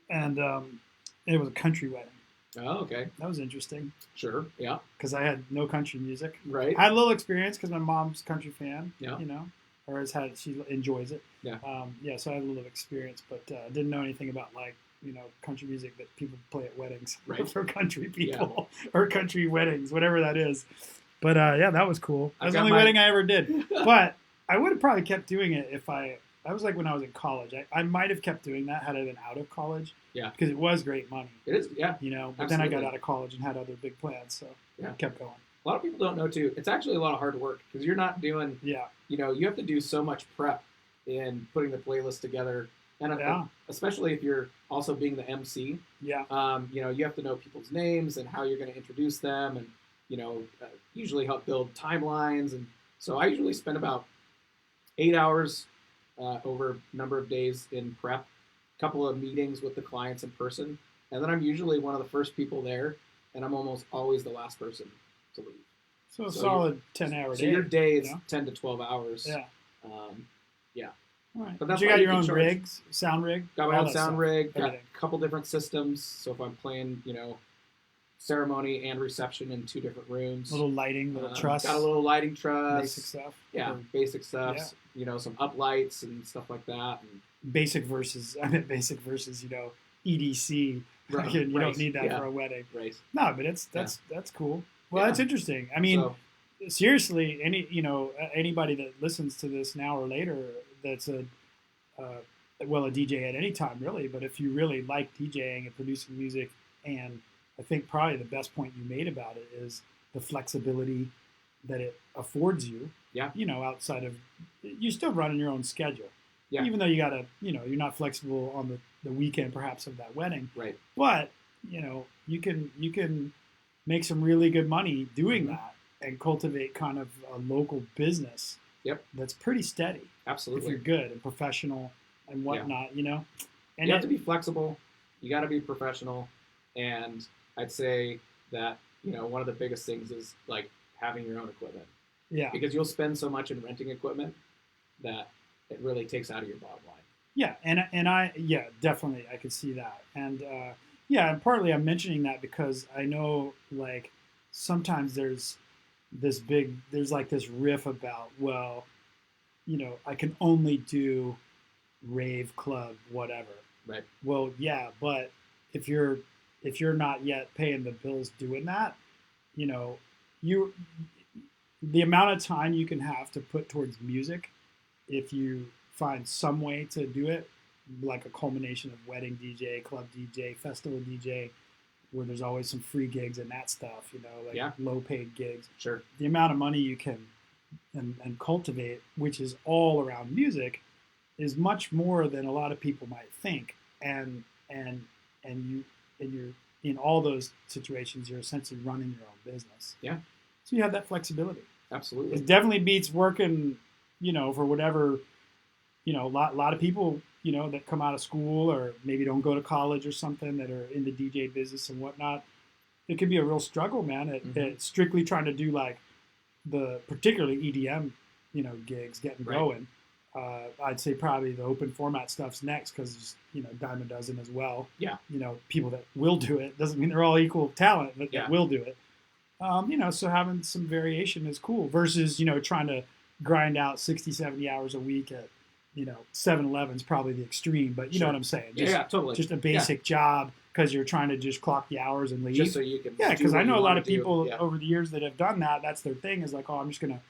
And it was a country wedding. Oh, okay. That was interesting. Sure. Yeah. Because I had no country music. Right. I had a little experience because my mom's a country fan. Yeah. Or she enjoys it. Yeah. So I had a little experience, but didn't know anything about country music that people play at weddings for country people or country weddings, whatever that is. But that was cool. That was the only wedding I ever did. But I would have probably kept doing it if that was like when I was in college. I might have kept doing that had I been out of college. Yeah. Because it was great money. It is, yeah. But Absolutely. then I got out of college and had other big plans, so I kept going. A lot of people don't know too. It's actually a lot of hard work because you're not doing. Yeah. You have to do so much prep in putting the playlist together, and especially if you're also being the MC. Yeah. You have to know people's names and how you're going to introduce them, and usually help build timelines. And so I usually spend about 8 hours over a number of days in prep, a couple of meetings with the clients in person, and then I'm usually one of the first people there, and I'm almost always the last person to leave. So a solid 10-hour day. So your day is 10 to 12 hours. Yeah. Yeah. All right. But that's you got your own rigs, sound rig? Got my own sound rig. Got Everything. a couple different systems. So if I'm playing, ceremony and reception in 2 different rooms. Little lighting, little truss. Got a little lighting truss. Basic stuff. Yeah, basic stuff. Yeah. Some uplights and stuff like that. And basic versus EDC. Right. You don't need that for a wedding. Right. No, but that's cool. Well, that's interesting. I mean, seriously, anybody that listens to this now or later that's a DJ at any time, really. But if you really like DJing and producing music, and I think probably the best point you made about it is the flexibility that it affords you. Yeah. Outside of, you're still running your own schedule. Yeah. Even though you gotta, you're not flexible on the weekend perhaps of that wedding. Right. But you can make some really good money doing that and cultivate kind of a local business. Yep. That's pretty steady. Absolutely. If you're good and professional and whatnot, And you have to be flexible. You got to be professional. And I'd say that, one of the biggest things is like having your own equipment. Yeah. Because you'll spend so much in renting equipment that it really takes out of your bottom line. Yeah. And I definitely I could see that. And and partly I'm mentioning that because I know like sometimes there's this riff about, I can only do rave club, whatever. Right. Well, yeah, but if you're not yet paying the bills doing that, you know, you the amount of time you can have to put towards music, if you find some way to do it, like a culmination of wedding DJ, club DJ, festival DJ, where there's always some free gigs and that stuff, like Yeah. low paid gigs. Sure. The amount of money you can and cultivate, which is all around music, is much more than a lot of people might think. And you're in all those situations, you're essentially running your own business. Yeah. So you have that flexibility. Absolutely. It definitely beats working, for whatever, a lot of people, that come out of school or maybe don't go to college or something that are in the DJ business and whatnot. It can be a real struggle, man, at strictly trying to do like the particularly EDM, gigs getting going. I'd say probably the open format stuff's next because, dime a dozen as well. Yeah. People that will do it. Doesn't mean they're all equal talent, but Yeah. that will do it. So having some variation is cool versus, trying to grind out 60, 70 hours a week at, 7-Eleven's probably the extreme, but you know what I'm saying? Yeah, totally. Just a basic job because you're trying to just clock the hours and leave. Just so you can. Yeah, because I know a lot of do. people Yeah. over the years that have done that. That's their thing is like, oh, I'm just going to,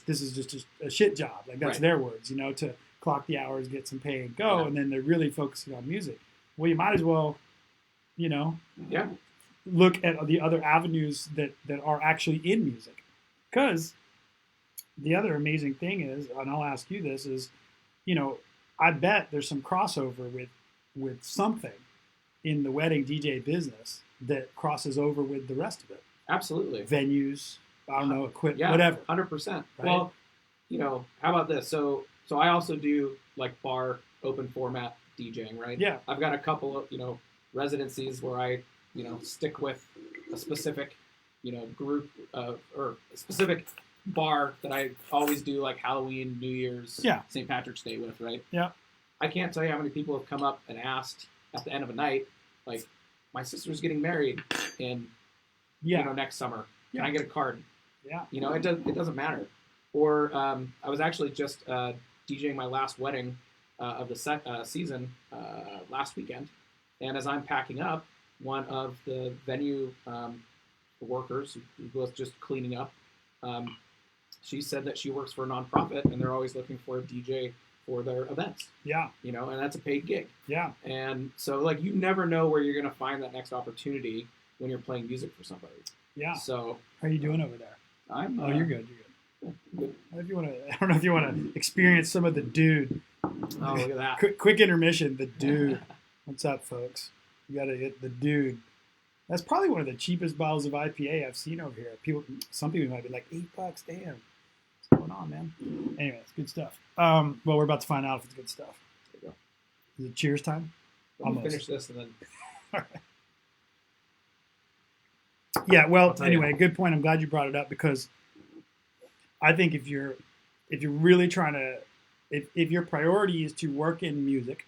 this is just a shit job. Like that's Right. their words, to clock the hours, get some pay and go. Yeah. And then they're really focusing on music. Well, you might as well, Yeah. look at the other avenues that are actually in music. Because the other amazing thing is, and I'll ask you this, is, I bet there's some crossover with something in the wedding DJ business that crosses over with the rest of it. Absolutely. Venues, I don't know, equipment, Yeah, whatever. 100%. Right? Well, how about this? So I also do like bar open format DJing, right? Yeah. I've got a couple of, residencies where I, stick with a specific, group or a specific bar that I always do like Halloween, New Year's, St. Patrick's Day with, right? Yeah. I can't tell you how many people have come up and asked at the end of a night, like, my sister's getting married in, next summer. Can I get a card? Yeah. It doesn't matter. Or I was actually just DJing my last wedding of the season last weekend, and as I'm packing up, one of the venue workers who was just cleaning up, she said that she works for a nonprofit, and they're always looking for a DJ for their events. Yeah. And that's a paid gig. Yeah. And so, like, you never know where you're going to find that next opportunity when you're playing music for somebody. Yeah. So, how are you doing over there? I'm. Oh, you're good. You're good. If you want to, I don't know if you want to experience some of the dude. Oh, look at that. Quick intermission. The dude. What's up, folks? You got to get the dude. That's probably one of the cheapest bottles of IPA I've seen over here. Some people might be like, $8. Damn. What's going on, man? Anyway, it's good stuff. Well, we're about to find out if it's good stuff. There you go. Is it cheers time? Let me finish this and then. All right. Yeah, well, anyway, good point. I'm glad you brought it up because I think if you're really trying to, if your priority is to work in music,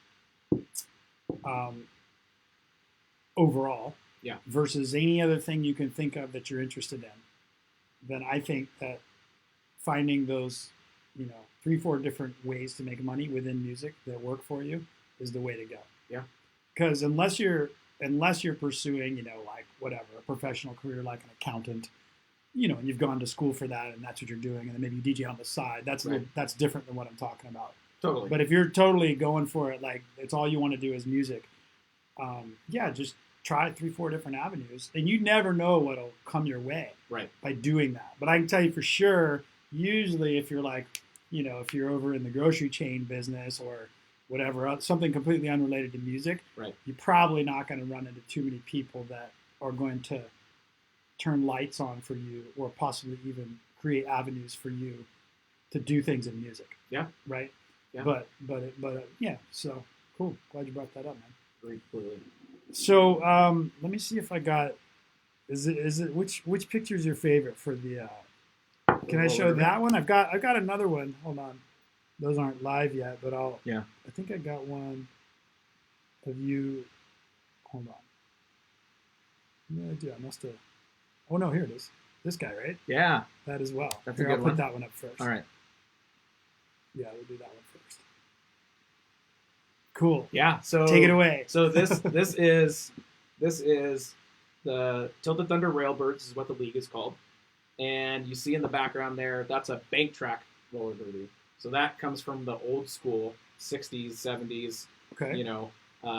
overall, versus any other thing you can think of that you're interested in, then I think that finding those, 3-4 different ways to make money within music that work for you is the way to go. Yeah. Because unless you're pursuing, like whatever, a professional career like an accountant, and you've gone to school for that and that's what you're doing, and then maybe you DJ on the side, that's different than what I'm talking about. Totally. But if you're totally going for it, like it's all you want to do is music, just try 3-4 different avenues, and you never know what'll come your way by doing that. But I can tell you for sure, usually if you're like, if you're over in the grocery chain business or whatever, something completely unrelated to music, you're probably not going to run into too many people that are going to turn lights on for you or possibly even create avenues for you to do things in music. Yeah. Right? Yeah. But yeah, so cool. Glad you brought that up, man. Very clearly. So let me see if I got, is it which picture is your favorite for the, can I show that one? I've got another one. Hold on. Those aren't live yet, but I think I got one of you. Hold on. No idea. I must have. Oh no, here it is. This guy, right? Yeah. That as well. That's Here, a good I'll one. put that one up first. All right. Yeah, we'll do that one first. Cool. Yeah. So take it away. So this is the Tilted Thunder Railbirds is what the league is called, and you see in the background there that's a bank track roller derby. So that comes from the old school 60s, 70s. Okay. You know,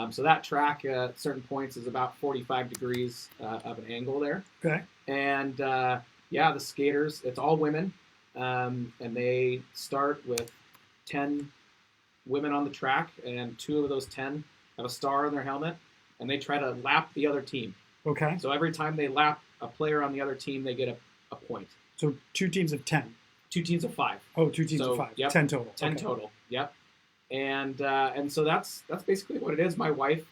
so that track at certain points is about 45 degrees of an angle there. Okay. And yeah, the skaters, it's all women, and they start with 10 women on the track, and 2 of those 10 have a star on their helmet, and they try to lap the other team. Okay. So every time they lap a player on the other team, they get a point. So 2 teams of 10. 2 teams of 5. Oh, 2 teams of 5. Yep, 10 total. 10 okay. total. Yep. And so that's basically what it is. My wife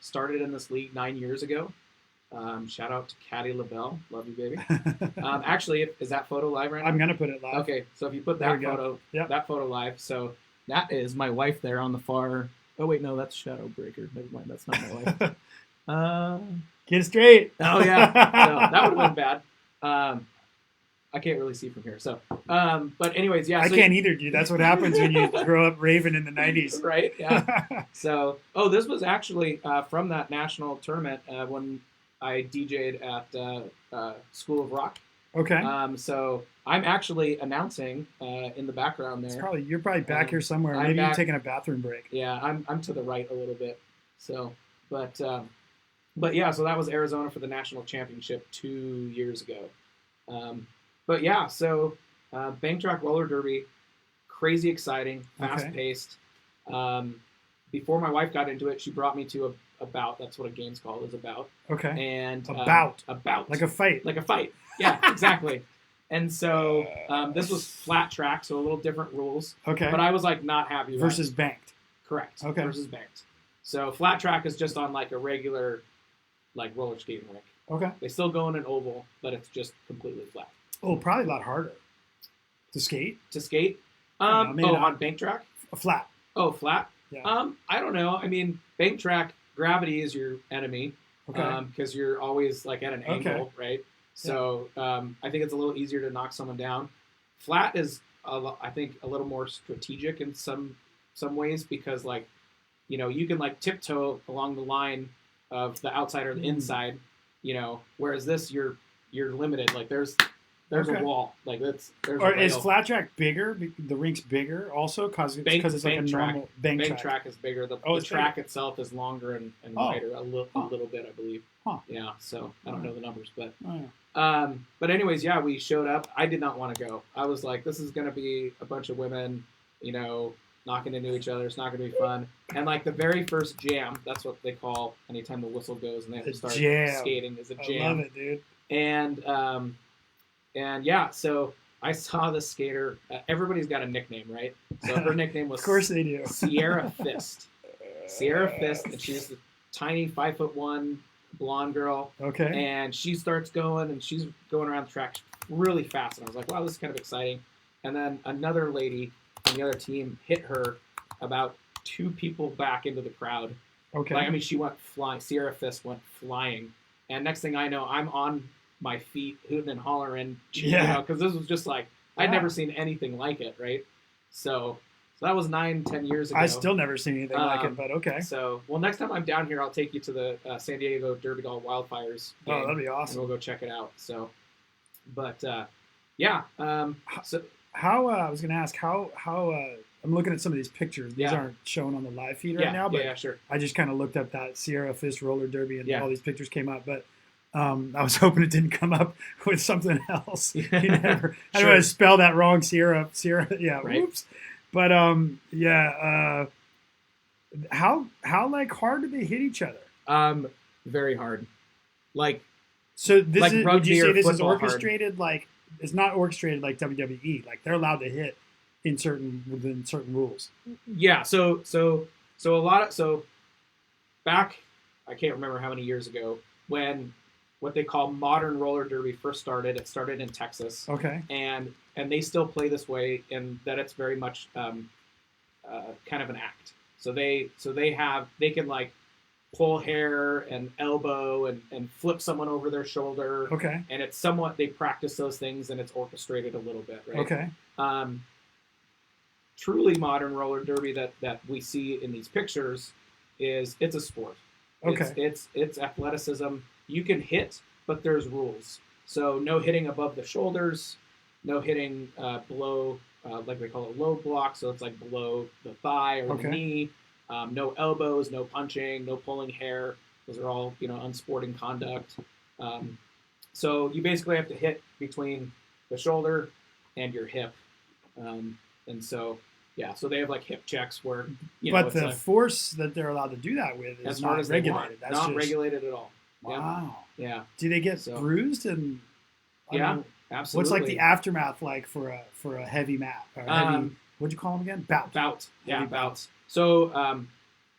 started in this league 9 years ago. Shout out to Caddy LaBelle. Love you, baby. Actually, is that photo live right now? I'm gonna put it live. Okay, so if you put There that we go. that photo live, so that is my wife there on the far. Oh wait, no, that's Shadow Breaker. Never mind, that's not my wife. Get it straight. Oh yeah, no, that would have been bad. I can't really see from here. So, but anyways, yeah. I so can't either, dude. That's what happens when you grow up raving in the 90s. Right? Yeah. So, this was actually from that national tournament when I DJ'd at School of Rock. Okay. So I'm actually announcing in the background there. You're probably back here somewhere. I'm Maybe back. you're taking a bathroom break. Yeah, I'm to the right a little bit. So, but yeah, so that was Arizona for the national championship 2 years ago. But yeah, so bank track roller derby, crazy exciting, fast paced. Before my wife got into it, she brought me to a bout. That's what a game's called, is a bout. Okay. And a bout. Like a fight. Like a fight. Yeah, exactly. And so this was flat track, so a little different rules. Okay. But I was like not happy with versus banked. Correct. Okay. Versus banked. So flat track is just on like a regular like roller skating rink. Okay. They still go in an oval, but it's just completely flat. Oh, probably a lot harder to skate. To skate? On bank track? Flat. Oh, flat? Yeah. I don't know. I mean, bank track, gravity is your enemy. Okay. Because you're always like at an angle, right? So I think it's a little easier to knock someone down. Flat is, I think, a little more strategic in some ways because, like, you know, you can like tiptoe along the line of the outside or the inside, you know, whereas this you're limited. Like there's a wall. Like there's or is flat track bigger? The rink's bigger also because it's like a normal bank track. Bank track is bigger. The track itself is longer and wider a little bit, I believe. Huh. Yeah. So I don't know the numbers, but yeah. But anyways, yeah, we showed up. I did not want to go. I was like, this is gonna be a bunch of women, you know, knocking into each other. It's not gonna be fun. And like the very first jam, that's what they call anytime the whistle goes and they have to start skating is a jam. I love it, dude. And yeah, so I saw the skater. Everybody's got a nickname, right? So her nickname was of course they do. Sierra Fist. Sierra Fist, and she's the tiny 5'1" blonde girl. Okay. And she starts going, and she's going around the track really fast. And I was like, wow, this is kind of exciting. And then another lady on the other team hit her about 2 people back into the crowd. Okay. Like, I mean, she went flying. Sierra Fist went flying. And next thing I know, I'm on my feet, hooting and hollering, you know, because this was just like, I'd never seen anything like it, right? So that was 9-10 years ago. I still never seen anything like it, but okay. So, well, next time I'm down here, I'll take you to the San Diego Derby Doll Wildfires game. Oh, that'd be awesome. And we'll go check it out. So, but yeah. So how I was going to ask how I'm looking at some of these pictures. These aren't shown on the live feed right now, but sure. I just kind of looked up that Sierra Fist roller derby and all these pictures came up, but I was hoping it didn't come up with something else. I don't want to spell that wrong. Sierra. Yeah. Right. Whoops. But how like hard do they hit each other? Very hard. Like, so this like is, would you say this is orchestrated? Hard. Like, it's not orchestrated like WWE. Like they're allowed to hit within certain rules. Yeah. So a lot of back, I can't remember how many years ago when what they call modern roller derby first started. It started in Texas. Okay. And they still play this way in that it's very much kind of an act. So they can like pull hair and elbow and flip someone over their shoulder. Okay. And it's somewhat, they practice those things and it's orchestrated a little bit, right? Okay. truly modern roller derby that we see in these pictures is it's a sport. Okay. It's athleticism. You can hit, but there's rules. So no hitting above the shoulders, no hitting below, like they call it low block. So it's like below the thigh or the knee. No elbows, no punching, no pulling hair. Those are all unsporting conduct. So you basically have to hit between the shoulder and your hip. And so, yeah, so they have like hip checks where, but the force that they're allowed to do that with is not regulated. That's not regulated at all. Wow. Yeah. Do they get bruised and? Yeah, absolutely. What's like the aftermath like for a heavy mat? Or heavy, what'd you call them again? Bout. Yeah, bouts. So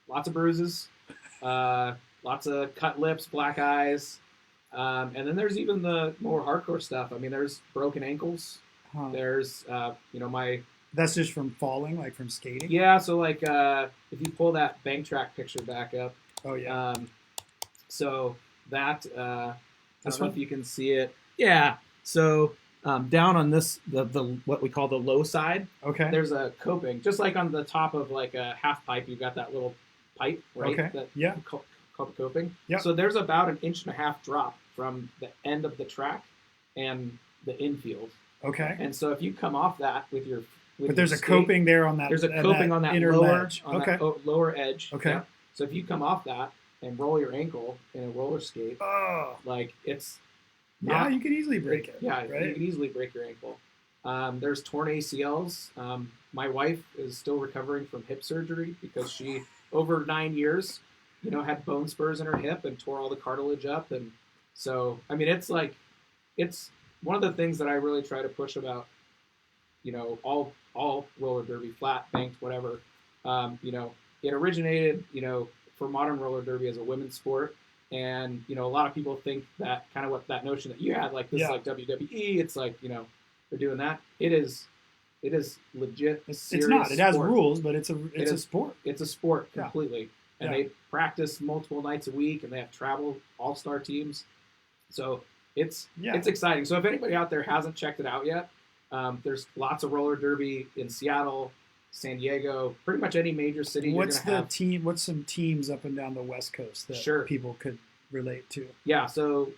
lots of bruises, lots of cut lips, black eyes, and then there's even the more hardcore stuff. I mean, there's broken ankles. There's my. That's just from falling, like from skating? Yeah, so like if you pull that bank track picture back up. Oh, yeah. So that, I don't know if you can see it. Yeah, so down on this, the what we call the low side, there's a coping. Just like on the top of like a half pipe, you've got that little pipe, right? Okay, called the coping. Yeah. So there's about an 1.5 inch drop from the end of the track and the infield. Okay. And so if you come off that with your but there's a coping there on that. There's a coping on that inner lower edge. That lower edge. Okay. Yeah. So if you come off that and roll your ankle in a roller skate, like it's you could easily break it. Yeah, right? You could easily break your ankle. There's torn ACLs. My wife is still recovering from hip surgery because she over 9 years, had bone spurs in her hip and tore all the cartilage up. And so, I mean, it's one of the things that I really try to push about, all roller derby, flat, banked, whatever. It originated, for modern roller derby as a women's sport. And, a lot of people think that kind of what that notion that you had, like this is like WWE, it's like, they're doing that. It is legit. It's not. It has rules, but it's a sport. It's a sport completely. Yeah. And they practice multiple nights a week and they have travel all-star teams. So it's exciting. So if anybody out there hasn't checked it out yet, there's lots of roller derby in Seattle, San Diego, pretty much any major city. What's some teams up and down the West Coast that people could relate to? Yeah, so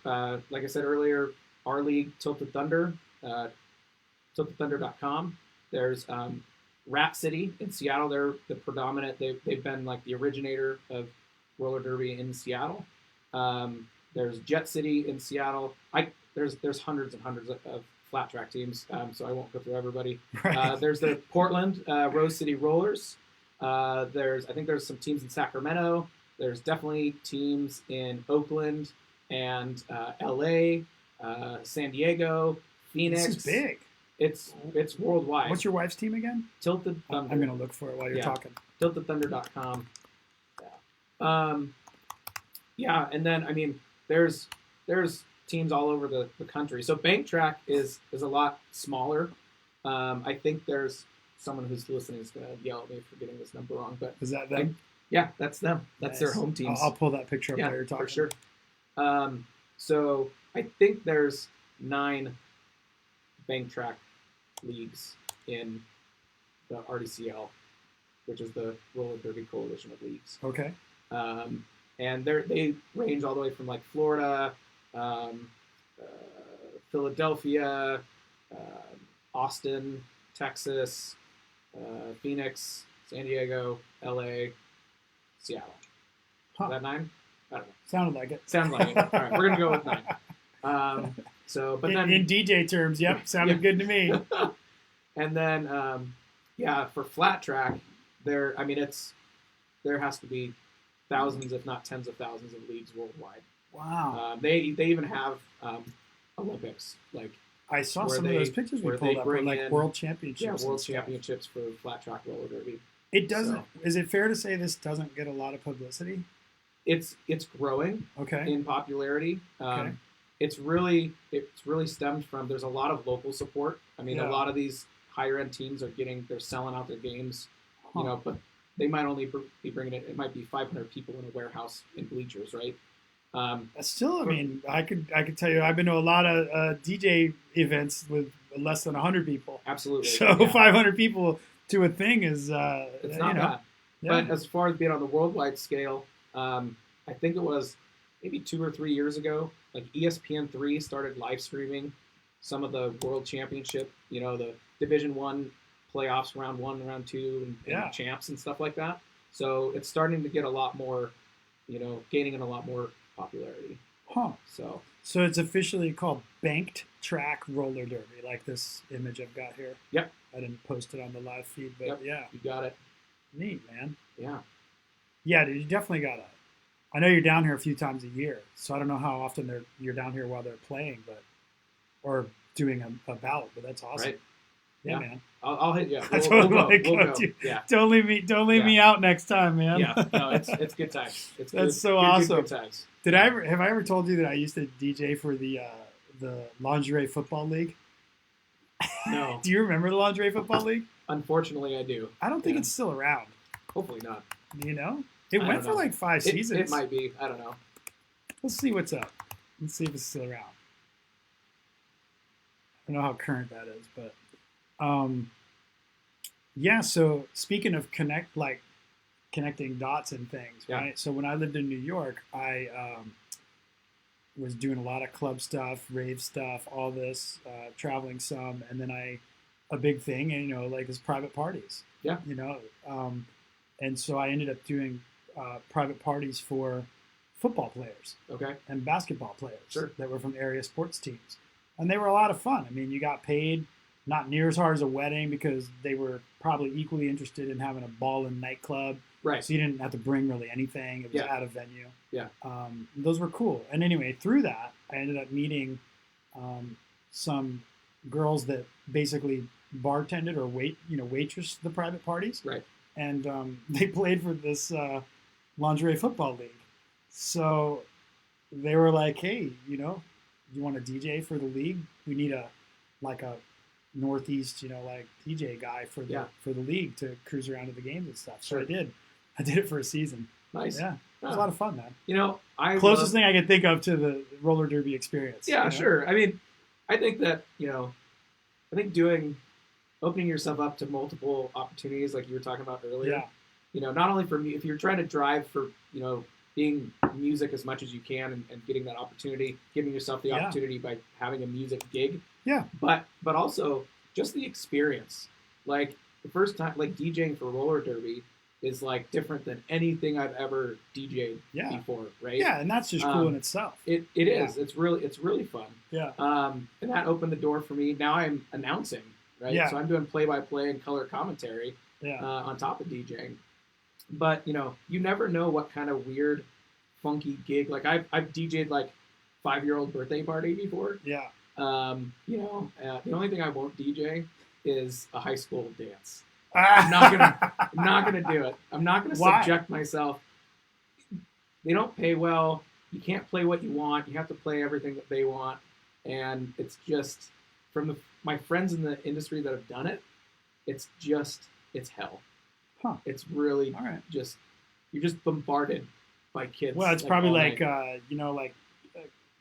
like I said earlier, our league, Tilted Thunder, tiltedthunder.com. There's Rat City in Seattle. They're the predominant. They've been like the originator of roller derby in Seattle. There's Jet City in Seattle. There's hundreds and hundreds of flat track teams, so I won't go through everybody. Right. There's the Portland Rose City Rollers. I think there's some teams in Sacramento. There's definitely teams in Oakland and LA, San Diego, Phoenix. This is big. It's worldwide. What's your wife's team again? Tilted Thunder. I'm going to look for it while you're talking. TiltedThunder.com. Yeah. And then, I mean, there's teams all over the country. So bank track is a lot smaller. I think there's someone who's listening is going to yell at me for getting this number wrong. But is that them? Yeah, that's them. That's their home teams. I'll pull that picture up while you're talking. For sure. So I think there's 9 bank track leagues in the RDCL, which is the Roller Derby Coalition of Leagues. Okay. And they range all the way from like Florida, Philadelphia, Austin, Texas, Phoenix, San Diego, LA, Seattle. Is that 9? I don't know. Sounded like it. Sounds like it. All right, we're gonna go with 9. So, but then in DJ terms, sounded good to me. And then, for flat track, there has to be thousands, if not tens of thousands, of leagues worldwide. Wow. They even have Olympics. Like I saw some of those pictures we pulled up, like world championships. Yeah, world championships for flat track roller derby. It doesn't. So, is it fair to say this doesn't get a lot of publicity? It's growing. In popularity. Okay. It's really stemmed from there's a lot of local support. I mean, a lot of these higher end teams they're selling out their games, but they might only be bringing it might be 500 people in a warehouse in bleachers, right? Still, I mean, I could tell you I've been to a lot of DJ events with less than 100 people. Absolutely. So 500 people, to a thing is, It's not bad. Yeah. But as far as being on the worldwide scale, I think it was maybe 2 or 3 years ago, like ESPN3 started live streaming some of the World Championship, the Division 1 playoffs, round 1, round 2, and champs and stuff like that. So it's starting to get a lot more, gaining in a lot more popularity. Huh. So it's officially called Banked Track Roller Derby, like this image I've got here. Yep. I didn't post it on the live feed, but yep. yeah. You got it. Neat, man. Yeah. Yeah, dude, you definitely got to. I know you're down here a few times a year, so I don't know how often you're down here while they're playing, or doing a bout, but that's awesome. Right. Yeah, man. I'll hit you. We'll go. Yeah. Don't leave me out next time, man. Yeah. No, it's good times. That's so awesome. Good times. Have I ever told you that I used to DJ for the Lingerie Football League? No. Do you remember the Lingerie Football League? Unfortunately, I do. I don't think it's still around. Hopefully not. It went for like 5 seasons. It might be. I don't know. Let's see what's up. Let's see if it's still around. I don't know how current that is, but yeah. So speaking of connecting dots and things, right? So when I lived in New York, I was doing a lot of club stuff, rave stuff, all this, traveling some, and then a big thing, and like is private parties. Yeah. And so I ended up doing private parties for football players, and basketball players that were from area sports teams, and they were a lot of fun. I mean, you got paid. Not near as hard as a wedding because they were probably equally interested in having a ball in nightclub. Right. So you didn't have to bring really anything. It was at a venue. Yeah. Those were cool. And anyway, through that, I ended up meeting some girls that basically bartended or waitressed the private parties. Right. And they played for this lingerie football league. So they were like, hey, you want to DJ for the league? We need a Northeast, DJ guy for the league to cruise around to the games and stuff. So I did it for a season. Nice. Yeah. It was a lot of fun, man. Closest thing I can think of to the roller derby experience. Yeah, sure. I mean, I think that, opening yourself up to multiple opportunities like you were talking about earlier. Yeah. Not only for me, if you're trying to drive for, being music as much as you can and getting that opportunity, giving yourself the opportunity by having a music gig. Yeah. But also just the experience. Like the first time, like DJing for roller derby is like different than anything I've ever DJ'd before, right? Yeah, and that's just cool in itself. It is. It's really fun. Yeah. And that opened the door for me. Now I'm announcing, right? Yeah. So I'm doing play-by-play and color commentary on top of DJing. But you never know what kind of weird, funky gig. Like I've DJ'd like 5-year-old birthday party before. Yeah. The only thing I won't DJ is a high school dance. I'm not gonna do it. I'm not gonna subject myself. They don't pay well. You can't play what you want. You have to play everything that they want, and it's just from my friends in the industry that have done it. It's hell. Huh. It's really just you're just bombarded by kids. Well, it's probably like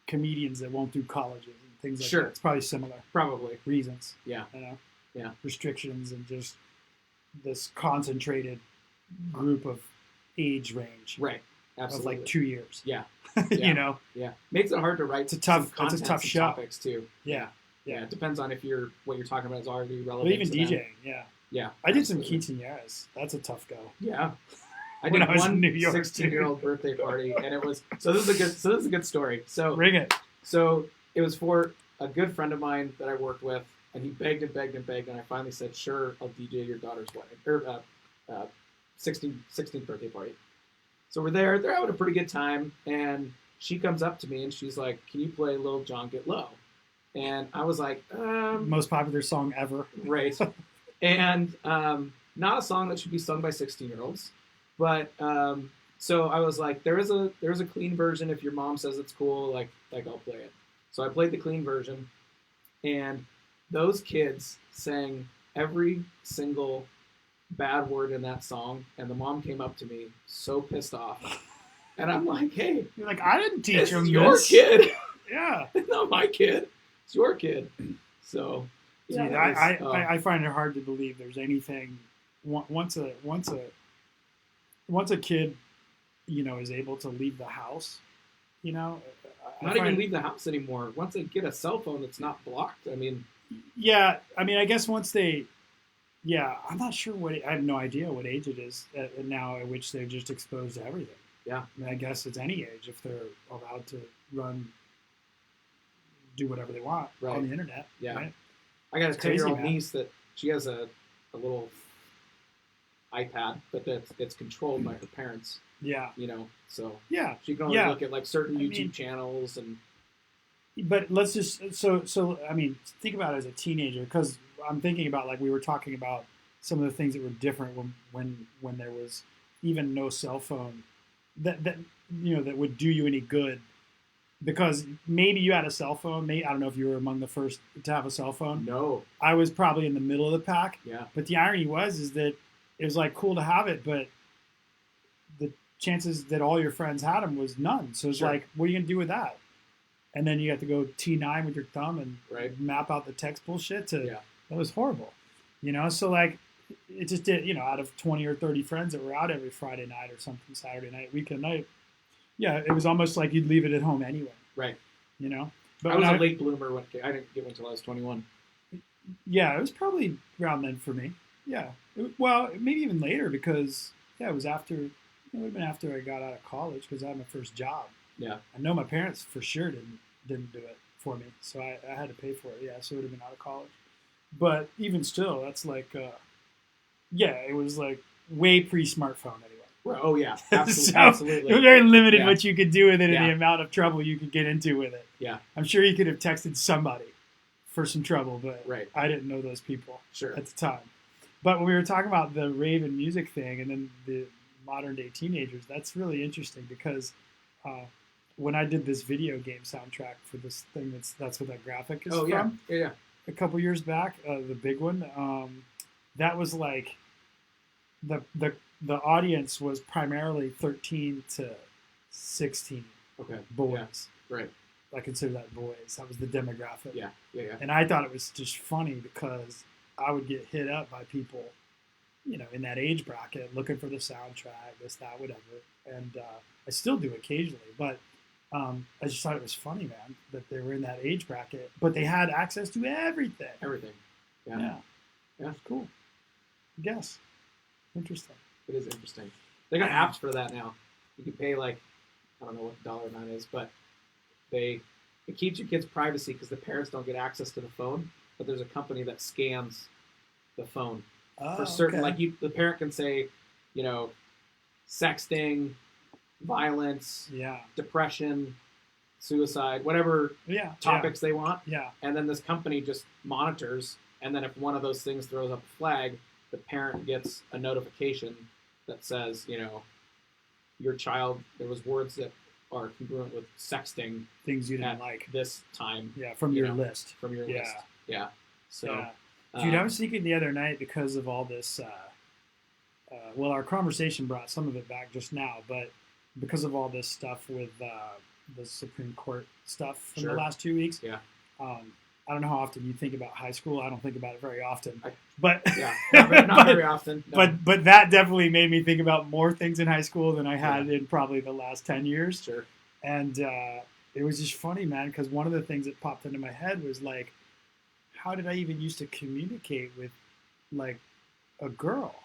comedians that won't do colleges and things like that. It's probably similar. Probably reasons. Yeah. Yeah. Restrictions and just this concentrated group of age range. Right. Absolutely. Of like 2 years. Yeah. Yeah. Makes it hard to write. It's a tough show. Topics too. Yeah. It depends on if what you're talking about is already relevant. But even to DJing. them. Yeah. Yeah. I did some quinceañeras. That's a tough go. Yeah. I When did I was in one New York, 16-year-old birthday party, and it was this is a good story. So bring it. So it was for a good friend of mine that I worked with, and he begged and begged and begged, and I finally said, "Sure, I'll DJ your daughter's wedding or 16th birthday party." So we're there. They're having a pretty good time, and she comes up to me and she's like, "Can you play Lil Jon Get Low?" And I was like, Most popular song ever. Right. And not a song that should be sung by 16-year-olds. But so I was like, there's a clean version. If your mom says it's cool, like I'll play it. So I played the clean version. And those kids sang every single bad word in that song. And the mom came up to me so pissed off. And I'm like, hey. You're like, I didn't teach him this. It's your kid. Yeah. It's not my kid. It's your kid. So, yeah. Dude, I find it hard to believe there's anything once a kid, is able to leave the house, you know, Not even leave the house anymore. Once they get a cell phone that's not blocked, I mean, yeah, I mean, I guess once they, yeah, I'm not sure I have no idea what age it is now at which they're just exposed to everything. yeah, I mean, I guess it's any age if they're allowed to do whatever they want right. on the internet. Yeah. Right? I got a It's crazy, 10-year-old man. niece that she has a little iPad, but it's controlled by her parents. Yeah. So Yeah. she can only Yeah. look at like certain I YouTube mean, channels and but let's just so I mean, think about it as a teenager, because I'm thinking about, like, we were talking about some of the things that were different when there was even no cell phone that that would do you any good, because maybe you had a cell phone. Maybe, I don't know if you were among the first to have a cell phone. no, I was probably in the middle of the pack. yeah, But the irony is that it was like cool to have it, but the chances that all your friends had them was none. So it's Sure. like, what are you gonna do with that? And then you got to go T9 with your thumb and Right. map out the text bullshit. Yeah. That was horrible, So like, it just did. Out of 20 or 30 friends that were out every Friday night or something, Saturday night, weekend night, yeah, it was almost like you'd leave it at home anyway. right. But I was a late bloomer when I didn't get one until I was 21. Yeah, it was probably around then for me. Yeah, well, maybe even later, because it was after. It would have been after I got out of college, because I had my first job. Yeah, I know my parents for sure didn't do it for me, so I had to pay for it. Yeah, so it would have been out of college. But even still, that's like, it was like way pre-smartphone anyway. well, oh yeah, absolutely. So Absolutely. it was very limited Yeah. what you could do with it, and Yeah. the amount of trouble you could get into with it. Yeah, I'm sure you could have texted somebody for some trouble, but right. I didn't know those people Sure. at the time. But when we were talking about the rave and music thing, and then the modern day teenagers, that's really interesting, because when I did this video game soundtrack for this thing, that's what that graphic is Oh yeah, from, yeah, yeah. a couple years back, the big one, that was like the audience was primarily 13 to 16 Okay. boys. Yeah. Right. I consider that boys. That was the demographic. Yeah. Yeah. Yeah. And I thought it was just funny, because I would get hit up by people, in that age bracket, looking for the soundtrack, this, that, whatever. And I still do occasionally, but I just thought it was funny, man, that they were in that age bracket, but they had access to everything. Everything. Yeah. Yeah. Yeah. It's cool. I guess. Interesting. It is interesting. They got apps for that now. You can pay like, I don't know what the dollar amount is, but it keeps your kids' privacy because the parents don't get access to the phone. But there's a company that scans the phone for certain. Okay. Like the parent can say, sexting, violence, Yeah. depression, suicide, whatever Yeah. topics they want. Yeah. And then this company just monitors. And then if one of those things throws up a flag, the parent gets a notification that says, your child, there was words that are congruent with sexting Things you didn't at like. this time. Yeah. From your list. From your Yeah. list. Yeah. So, yeah. Dude, I was thinking the other night, because of all this. Well, our conversation brought some of it back just now, but because of all this stuff with the Supreme Court stuff from the last 2 weeks. Yeah. I don't know how often you think about high school. I don't think about it very often, not very often. No. But that definitely made me think about more things in high school than I had in probably the last 10 years. Sure. And it was just funny, man, because one of the things that popped into my head was like, how did I even used to communicate with like a girl?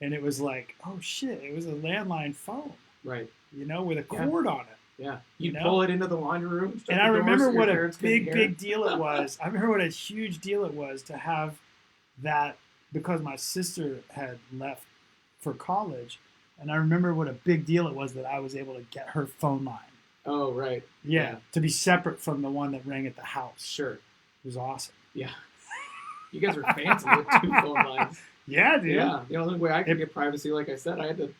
And it was like, oh shit, it was a landline phone, right? With a cord on it. Yeah, you pull it into the laundry room. And I remember what a big deal it was. I remember what a huge deal it was to have that, because my sister had left for college, and I remember what a big deal it was that I was able to get her phone line. Oh, right. Yeah, to be separate from the one that rang at the house. Sure. It was awesome. Yeah. You guys were fancy with 2 phone lines. Yeah, dude. Yeah. The only way I could get privacy, like I said, I had to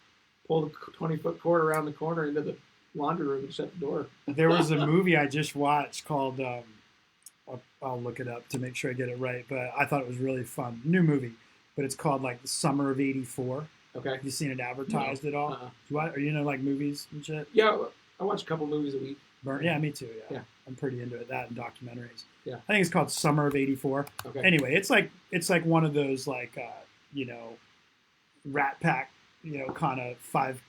pull the 20-foot cord around the corner into the laundry room and shut the door. There was a movie I just watched called, I'll look it up to make sure I get it right, but I thought it was really fun. New movie, but it's called like The Summer of '84. Okay. Have you seen it advertised at all? Uh-uh. Are you into like movies and shit? Yeah, I watch a couple movies a week. Yeah, me too. Yeah. I'm pretty into it. That and documentaries. Yeah. I think it's called Summer of '84. Okay. Anyway, it's like one of those like Rat Pack, kind of five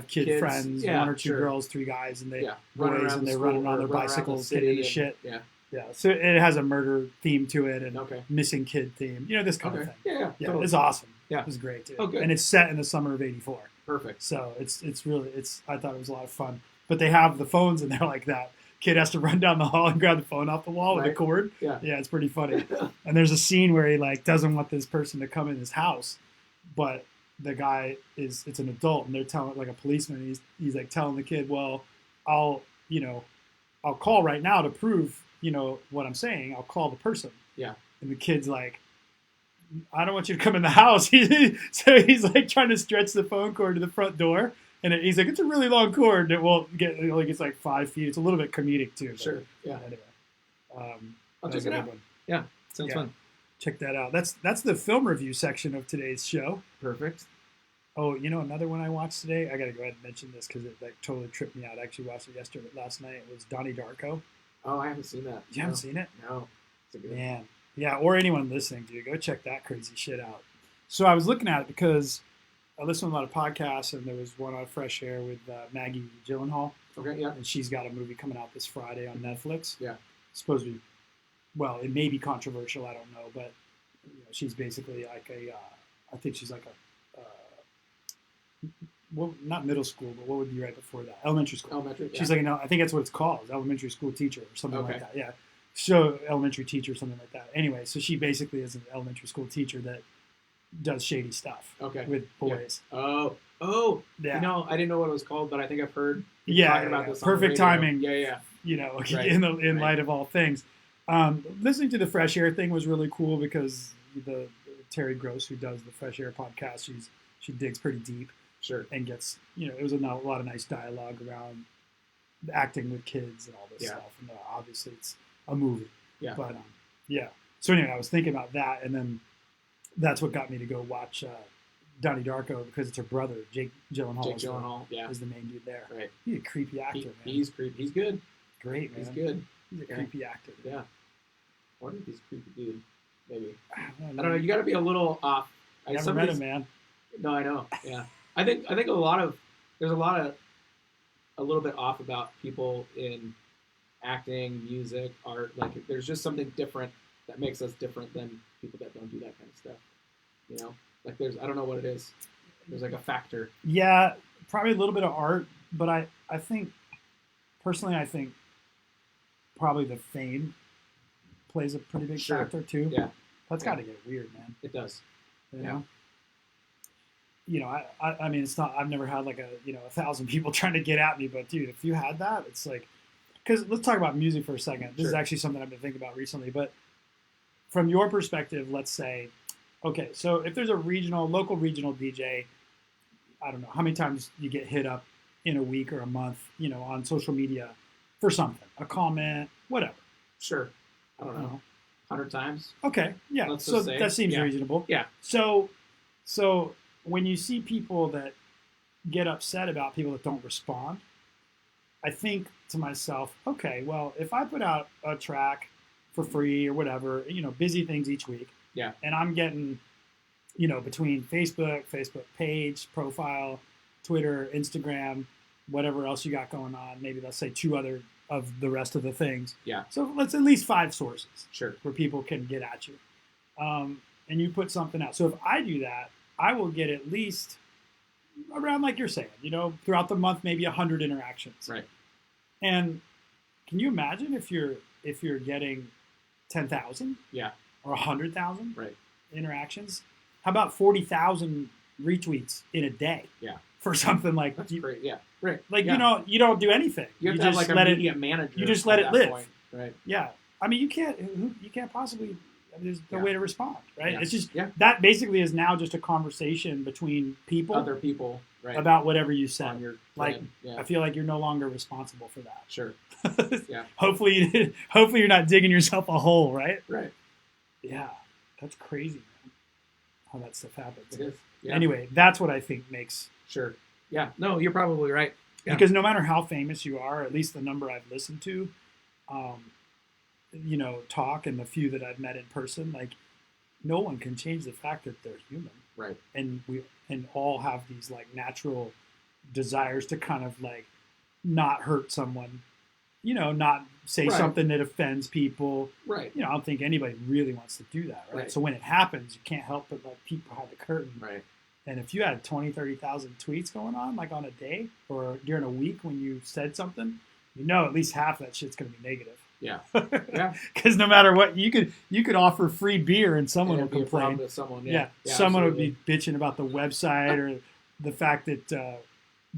kid Kids, friends, yeah, one or two sure. girls, three guys, and they Yeah, running boys, around and the they're school running on or their running around the bicycles, city getting into and shit. yeah. Yeah, so it has a murder theme to it and Okay. missing kid theme, this kind of Okay. thing. Yeah. Yeah, Totally. it's awesome. Yeah. It was great, dude. Oh, good. And it's set in the summer of '84. Perfect. So it's really I thought it was a lot of fun. But they have the phones in there like that. Kid has to run down the hall and grab the phone off the wall with a Right. cord. Yeah. Yeah, it's pretty funny. And there's a scene where he doesn't want this person to come in his house, but the guy it's an adult and they're telling like a policeman. He's like telling the kid, well, I'll call right now to prove what I'm saying. I'll call the person. Yeah. And the kid's like, I don't want you to come in the house. So he's like trying to stretch the phone cord to the front door. And he's like, it's a really long cord. It won't get, it's like 5 feet. It's a little bit comedic too. But Sure. Yeah. Anyway. I'll check it out. One. Yeah. Sounds Yeah. fun. Check that out. That's the film review section of today's show. Perfect. Oh, another one I watched today. I got to go ahead and mention this because it totally tripped me out. I actually watched it last night. It was Donnie Darko. Oh, I haven't seen that. You haven't seen it? No. It's a good. Man. Yeah, or anyone listening, dude, go check that crazy shit out. So I was looking at it because I listen to a lot of podcasts, and there was one on Fresh Air with Maggie Gyllenhaal, Okay. Yeah. and she's got a movie coming out this Friday on Netflix. Yeah. Supposed to be, well, it may be controversial, I don't know, but she's basically like I think she's like well, not middle school, but what would be right before that? Elementary school. Elementary. Yeah. She's like, I think that's what it's called, elementary school teacher or something Okay. like that. Yeah. So elementary teacher or something like that. Anyway, so she basically is an elementary school teacher that does shady stuff Okay. with boys. Oh. Yeah. I didn't know what it was called, but I think I've heard Yeah, talking about this. perfect on the radio. timing. Yeah. Right. In light of all things. Listening to the Fresh Air thing was really cool because the Terry Gross, who does the Fresh Air podcast, she digs pretty deep. Sure. And gets, it was a lot of nice dialogue around acting with kids and all this stuff. And obviously it's a movie. Yeah. But yeah. So anyway, I was thinking about that, and then that's what got me to go watch Donnie Darko because it's her brother, Jake Gyllenhaal. Jake Gyllenhaal. Yeah. Is the main dude there. Right. He's a creepy actor, man. He's creepy. He's good. Great, man. He's good. He's a creepy actor. Yeah. I wonder if he's a creepy dude. Maybe. I I don't know. You got to be a little off. I never met him, man. No, I know. Yeah. I think there's a little bit off about people in acting, music, art. Like there's just something different that makes us different than people that don't do that kind of stuff. Like I don't know what it is. There's like a factor. Yeah, probably a little bit of art, but I think personally, probably the fame plays a pretty big factor too. Yeah. That's got to get weird, man. It does. You know? I mean, it's not. I've never had like 1,000 people trying to get at me, but dude, if you had that, it's like, because let's talk about music for a second. This is actually something I've been thinking about recently. But from your perspective, let's say, okay, so if there's a local regional DJ, I don't know how many times you get hit up in a week or a month, on social media for something, a comment, whatever. Sure. I don't know. 100 times. Okay. Yeah. Let's So just say. that seems Yeah. reasonable. Yeah. So when you see people that get upset about people that don't respond, I think to myself, okay, well, if I put out a track for free or whatever, busy things each week, Yeah. and I'm getting, between Facebook page, profile, Twitter, Instagram, whatever else you got going on, maybe let's say 2 other of the rest of the things. Yeah. So let's at least 5 sources. Sure. Where people can get at you. And you put something out. So if I do that, I will get at least around, like you're saying, throughout the month, maybe 100 interactions. Right. And can you imagine if you're getting 10,000? Yeah. Or 100,000? Right. Interactions? How about 40,000 retweets in a day? Yeah. For something like That's great. Yeah. Right. Like yeah. you don't do anything. You have to just have like let a media manager. You just let at it that live. point. Right. Yeah. I mean, you can't possibly. There's no way to respond, right? Yeah. It's just Yeah. that basically is now just a conversation between people, Other people. Right. about whatever you on said. your Like, thread. Yeah. I feel like you're no longer responsible for that. Sure. Yeah. hopefully you're not digging yourself a hole, right? Right. Yeah, that's crazy, man. How that stuff happens. It is. Yeah. Anyway, that's what I think makes. Sure. Yeah. No, you're probably right. Yeah. Because no matter how famous you are, at least the number I've listened to, talk and the few that I've met in person, like no one can change the fact that they're human. Right. and we all have these like natural desires to kind of like not hurt someone, not say Right. something that offends people. Right. I don't think anybody really wants to do that, right? So when it happens, you can't help but let people have the curtain. Right. And if you had 20, 30,000 tweets going on, like on a day or during a week when you said something, at least half of that shit's going to be negative. Yeah. Yeah. Because no matter what, you could offer free beer and someone will complain. To someone. Yeah. Someone would be bitching about the website or the fact that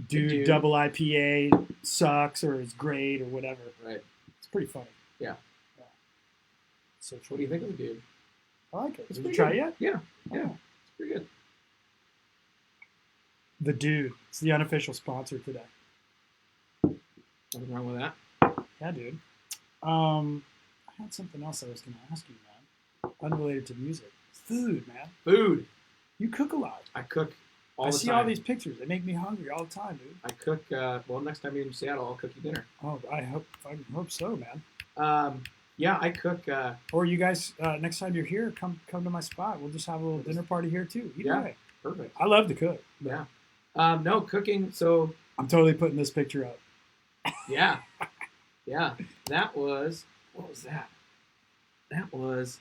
dude double IPA sucks or is great or whatever. Right. It's pretty funny. Yeah. So what do you think of the dude? I like it. It's Did you try it yet? Yeah. Oh. Yeah. It's pretty good. The dude. It's the unofficial sponsor today. Nothing wrong with that. Yeah, dude. I had something else I was going to ask you, man. Unrelated to music. Food, man. Food. You cook a lot. I cook all the time. I see all these pictures. They make me hungry all the time, dude. I cook. Next time you're in Seattle, I'll cook you dinner. Oh, I hope so, man. Yeah, I cook. Or you guys, next time you're here, come to my spot. We'll just have a little dinner party here too. Either way. Perfect. I love to cook. Yeah. No cooking. So I'm totally putting this picture up. Yeah. Yeah. That was. What was that? That was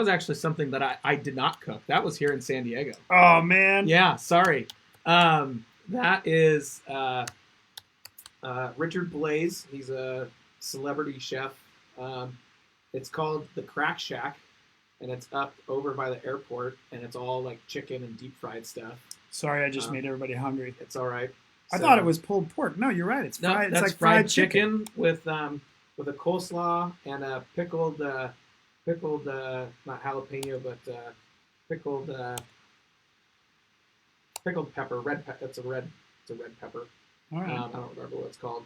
actually something that I did not cook. That was here in San Diego. Oh man. Yeah. Sorry. That is Richard Blaze. He's a celebrity chef. It's called the Crack Shack, and it's up over by the airport, and it's all like chicken and deep fried stuff. Sorry, I just made everybody hungry. It's all right. I thought it was pulled pork. No, you're right. It's fried. That's it's like fried chicken with a coleslaw and a pickled not jalapeno, but pickled pepper. Red pepper. It's a red pepper. All right. I don't remember what it's called.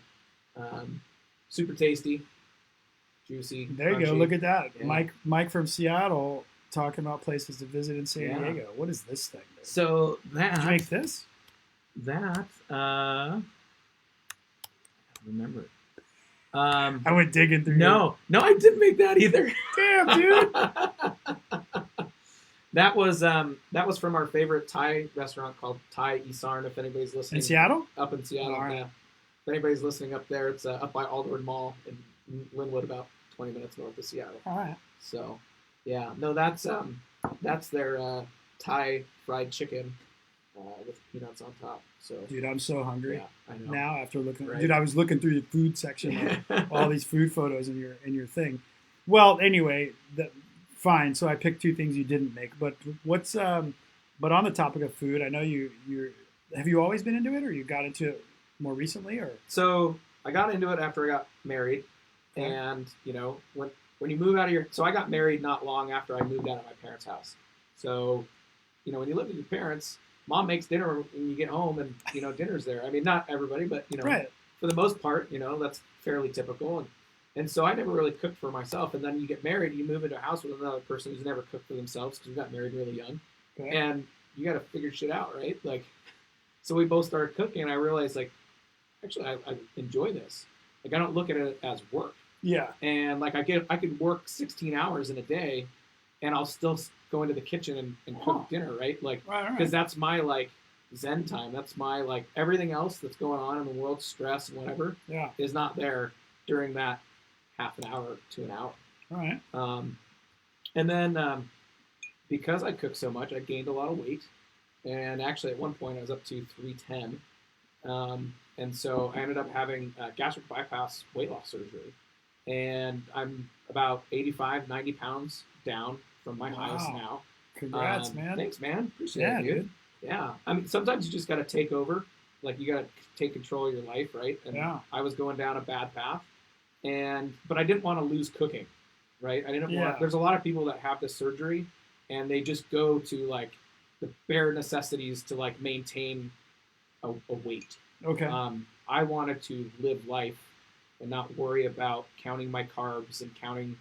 Super tasty, juicy. There you crunchy. go. Look at that. Yeah. Mike from Seattle talking about places to visit in San Diego. What is this thing? Dude? So that Did you make this? That I don't remember. I went digging through. No, I didn't make that either. Damn, dude. That was from our favorite Thai restaurant called Thai Isarn. If anybody's listening, In Seattle? Up in Seattle, All right. yeah. If anybody's listening up there, it's up by Alderwood Mall in Linwood, about 20 minutes north of Seattle. All right. So, yeah, no, that's their Thai fried chicken with peanuts on top. So, Dude, I'm so hungry. Yeah, I know. Now after looking, Right. dude, I was looking through the food section, all these food photos in your thing. Well, anyway, fine. So I picked two things you didn't make, but what's but on the topic of food, I know you're have you always been into it, or you got into it more recently, or? So I got into it after I got married, Okay. and when you move out of so I got married not long after I moved out of my parents' house. So, when you live with your parents, mom makes dinner when you get home, and dinner's there. I mean, not everybody, but Right. for the most part, that's fairly typical. And so I never really cooked for myself. And then you get married, you move into a house with another person who's never cooked for themselves because we got married really young, Okay. and you got to figure shit out, right? Like, so we both started cooking, and I realized, like, actually, I enjoy this. Like, I don't look at it as work. Yeah. And like, I could work 16 hours in a day, and I'll still go into the kitchen and cook dinner, right? Like, because that's my like zen time. That's my like everything else that's going on in the world, stress and whatever, is not there during that half an hour to an hour. All right. And then because I cook so much, I gained a lot of weight, and actually at one point I was up to 310. And so I ended up having gastric bypass weight loss surgery. And I'm about 85, 90 pounds down from my highest now. Congrats, man. Thanks, man. Appreciate it, dude. Yeah. I mean, sometimes you just got to take over. Like, you got to take control of your life, right? And I was going down a bad path. But I didn't want to lose cooking, right? I didn't want. There's a lot of people that have this surgery, and they just go to, like, the bare necessities to, like, maintain a weight. Okay. I wanted to live life and not worry about counting my carbs and counting,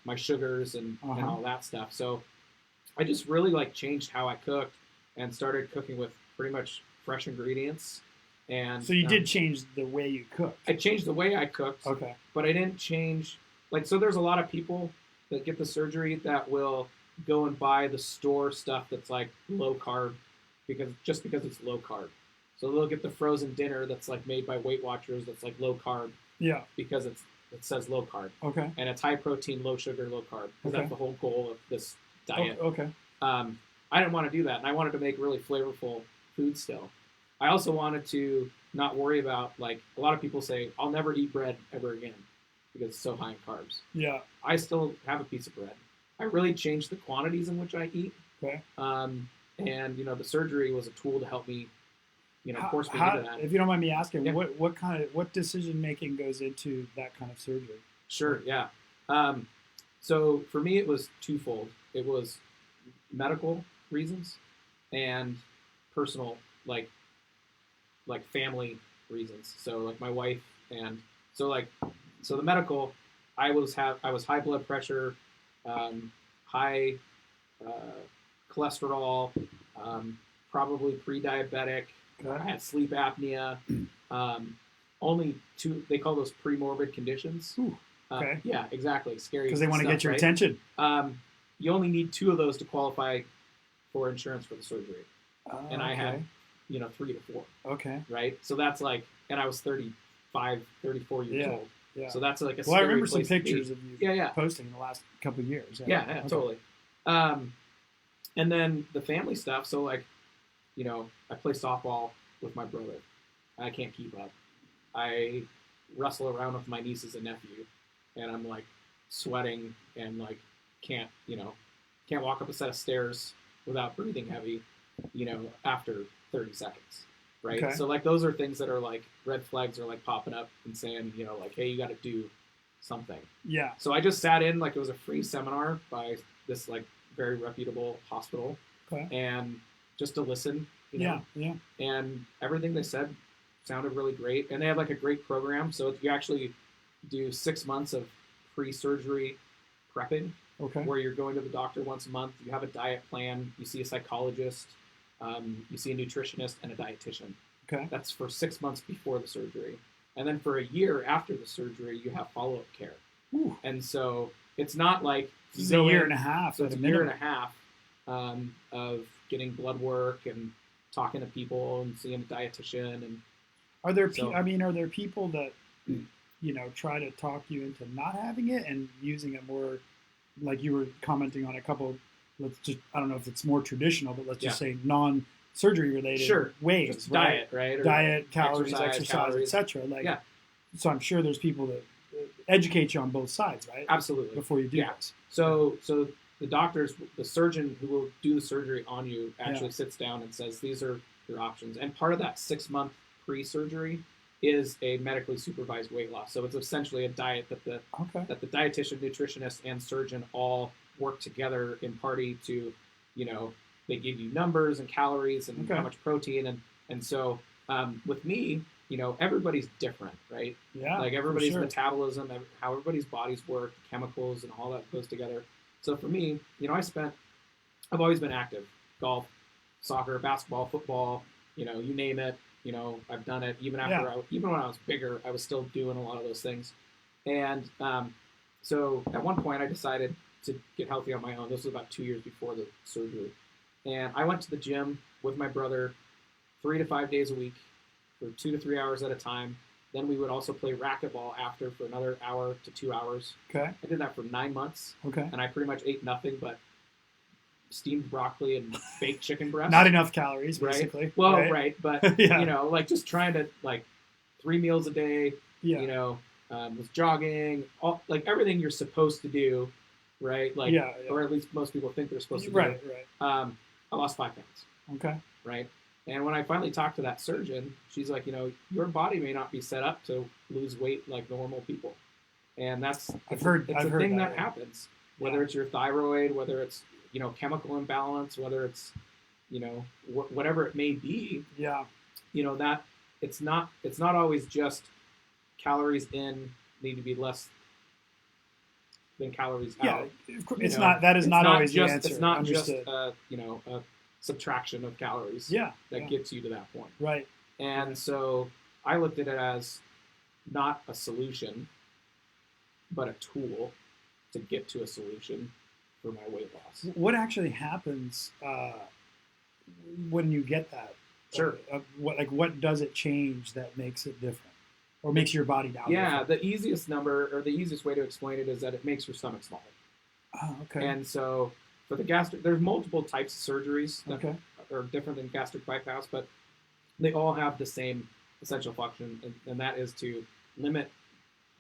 my sugars and all that stuff. So I just really like changed how I cooked and started cooking with pretty much fresh ingredients. And so you did change the way you cooked. I changed the way I cooked. Okay. But I didn't change, so there's a lot of people that get the surgery that will go and buy the store stuff that's like low carb because it's low carb. So they'll get the frozen dinner that's like made by Weight Watchers that's like low carb Yeah. because it says low carb. Okay. And it's high protein, low sugar, low carb because Okay. that's the whole goal of this diet. Okay. I didn't want to do that, and I wanted to make really flavorful food still. I also wanted to not worry about, like, a lot of people say, I'll never eat bread ever again because it's so high in carbs. Yeah. I still have a piece of bread. I really changed the quantities in which I eat. Okay. And, the surgery was a tool to help me, force me into that. If you don't mind me asking, Yeah. what decision making goes into that kind of surgery? Sure, yeah. So for me, it was twofold. It was medical reasons and personal, like family reasons. So like my wife, and so the medical, I was high blood pressure, high cholesterol, probably pre-diabetic. Okay. I had sleep apnea. Only two, they call those pre-morbid conditions. Ooh, okay. Yeah, exactly. Scary. Because they want to stuff, get your right? attention. You only need 2 of those to qualify for insurance for the surgery. And I had, 3 to 4. Okay. Right? So that's like, and I was 35, 34 years Yeah. old. Yeah. So that's like a Well, I scary remember some place to be. pictures of you posting in the last couple of years. Yeah, Okay. totally. And then the family stuff. So like, I play softball with my brother. I can't keep up. I wrestle around with my nieces and nephew, and I'm like sweating and like can't walk up a set of stairs without breathing heavy, after 30 seconds. Right. Okay. So like those are things that are like red flags are like popping up and saying, like, hey, you got to do something. Yeah. So I just sat in, like, it was a free seminar by this like very reputable hospital. Okay. And just to listen, Yeah. and everything they said sounded really great. And they had like a great program. So you actually do 6 months of pre-surgery prepping, Okay. where you're going to the doctor once a month. You have a diet plan. You see a psychologist. You see a nutritionist and a dietitian. Okay. That's for 6 months before the surgery. And then for a year after the surgery, you have follow-up care. Ooh. And so it's not like This is a year and a half. So it's at a a year minimum. and a half of getting blood work and talking to people and seeing a dietitian. And Are there So- are there people that try to talk you into not having it and using a more, like you were commenting on a couple, I don't know if it's more traditional, but let's just say non-surgery related Sure. ways, just right? diet, right? Or Diet, calories, exercise, exercise, etc. Like, Yeah. So I'm sure there's people that educate you on both sides, right? Absolutely. Before you do Yeah. this. So the surgeon who will do the surgery on you actually sits down and says, these are your options. And part of that 6-month pre-surgery is a medically supervised weight loss. So it's essentially a diet that the dietitian, nutritionist, and surgeon all work together in party to, they give you numbers and calories and how much protein. And so with me, everybody's different, right? Yeah. Like everybody's for sure. metabolism, how everybody's bodies work, chemicals, and all that goes together. So for me, I've always been active: golf, soccer, basketball, football. You name it. I've done it. Even even when I was bigger, I was still doing a lot of those things. And so at one point, I decided to get healthy on my own. This was about 2 years before the surgery, and I went to the gym with my brother 3 to 5 days a week for 2 to 3 hours at a time. Then we would also play racquetball after for another hour to 2 hours. Okay. I did that for 9 months. Okay. And I pretty much ate nothing but steamed broccoli and baked chicken breast. Not enough calories, right? basically. Well, right, but Yeah. like just trying to 3 meals a day. Yeah. Was jogging, like everything you're supposed to do, right? Like, or at least most people think they're supposed to do. Right. I lost 5 pounds. Okay. Right. And when I finally talked to that surgeon, she's like, your body may not be set up to lose weight like normal people. And it's a thing that happens, whether it's your thyroid, whether it's, chemical imbalance, whether it's, whatever it may be. Yeah. That it's not always just calories in need to be less than calories out. It's not, that is not always the answer. It's not Understood. just, a subtraction of calories that gets you to that point. Right. And so I looked at it as not a solution, but a tool to get to a solution. for my weight loss. What actually happens when you get that? Sure. What does it change that makes it different, or makes your body down? Yeah, the easiest way to explain it is that it makes your stomach smaller. Oh, okay. And so for the gastric, there's multiple types of surgeries that Okay. are different than gastric bypass, but they all have the same essential function, and that is to limit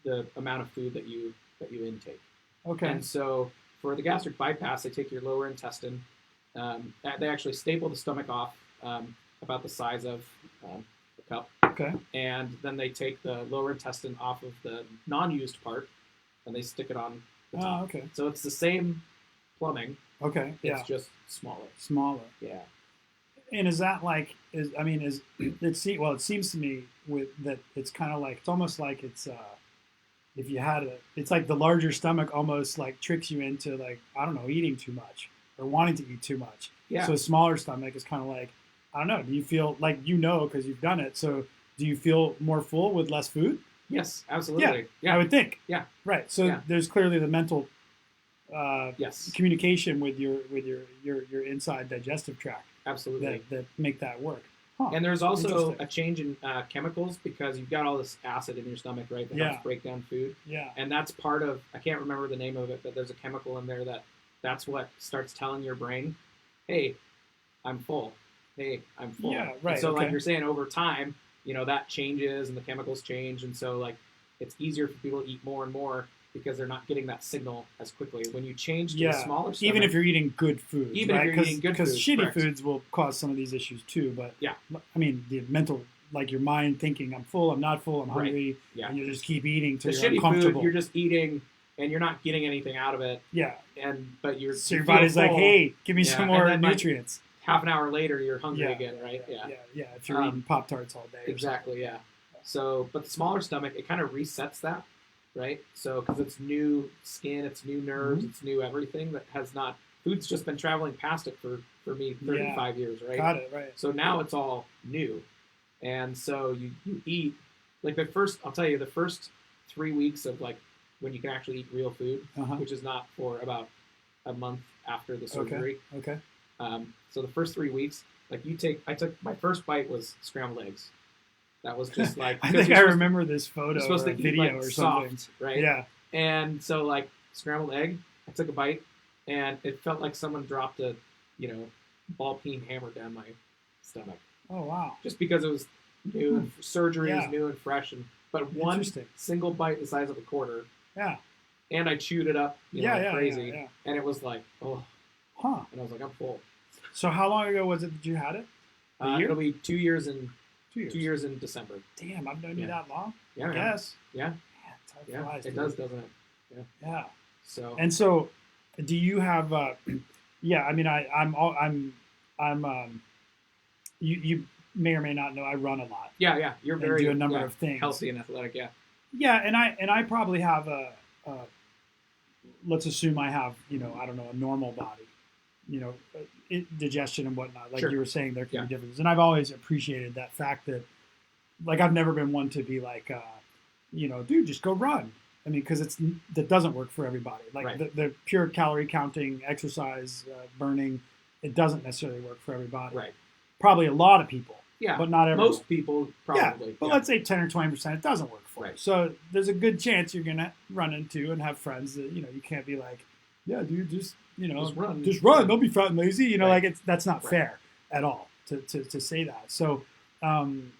the amount of food that you intake. Okay. And so for the gastric bypass, they take your lower intestine. They actually staple the stomach off about the size of a cup. Okay. And then they take the lower intestine off of the non-used part, and they stick it on the top. Oh, okay. So it's the same plumbing. Okay. It's just smaller. Smaller. Yeah. And is that like? It seems to me that it's kind of like, it's almost like it's if you had it's like the larger stomach almost like tricks you into, like, I don't know, eating too much or wanting to eat too much. Yeah. So a smaller stomach is kind of like, I don't know. Do you feel like, because you've done it? So do you feel more full with less food? Yes, absolutely. Yeah, I would think. Yeah. Right. So there's clearly the mental yes. communication with your inside digestive tract. Absolutely. That make that work. Huh. And there's also a change in chemicals, because you've got all this acid in your stomach, right, that helps break down food. Yeah. And that's part of, I can't remember the name of it, but there's a chemical in there that's what starts telling your brain, hey, I'm full. Hey, I'm full. Yeah, right. And so like you're saying, over time, that changes and the chemicals change. And so like it's easier for people to eat more and more because they're not getting that signal as quickly. When you change to a smaller stomach, even if you're eating good food, even if you're eating good food, because shitty foods will cause some of these issues too. But I mean, the mental, like your mind thinking, I'm full, I'm not full, I'm hungry, and you just keep eating till you're uncomfortable. Food, you're just eating and you're not getting anything out of it. Yeah. But so your body's like, hey, give me some more nutrients. Like, half an hour later, you're hungry again, right? Yeah. If you're eating Pop-Tarts all day. Exactly. Yeah. So, but the smaller stomach, it kind of resets that. Right, so because it's new skin, it's new nerves, it's new everything that has not. Food's just been traveling past it for me 35 years, right? Got it, right. So now it's all new, and so you eat like I'll tell you, the first 3 weeks of like when you can actually eat real food, which is not for about a month after the surgery. Okay. So the first 3 weeks, like I took my first bite was scrambled eggs. That was just like, I think I remember this photo or video like or something. Soft, right? Yeah. And so like scrambled egg, I took a bite and it felt like someone dropped a, ball peen hammer down my stomach. Oh wow. Just because it was new and surgery was new and fresh, but one single bite the size of a quarter. Yeah. And I chewed it up, like crazy. Yeah. And it was like, oh. Huh. And I was like, I'm full. So how long ago was it that you had it? A year? It'll be 2 years in 2 years in December. Damn, I've known you that long? Yeah, I guess. Yeah. Man, flies, it does, doesn't it? Yeah. So do you have? I mean, you may or may not know I run a lot. Yeah. You're very do a number of things, healthy and athletic. Yeah. Yeah, and I probably have let's assume I have I don't know, a normal body. Digestion and whatnot, like you were saying, there can be differences. And I've always appreciated that fact that, like, I've never been one to be like, dude, just go run. I mean, because that doesn't work for everybody. Like the pure calorie counting, exercise, burning, it doesn't necessarily work for everybody. Right. Probably a lot of people. Yeah. But not everyone. Most people probably. Yeah. But let's say 10 or 20% it doesn't work for. Right. So there's a good chance you're gonna run into and have friends that you can't be like, yeah, dude, just run. Don't be fat and lazy. That's not fair at all to say that. So, I'm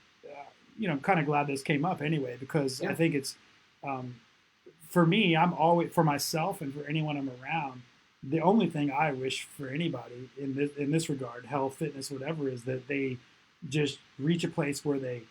kind of glad this came up anyway, because I think it's, for me, I'm always, for myself and for anyone I'm around, the only thing I wish for anybody in this regard, health, fitness, whatever, is that they just reach a place where they,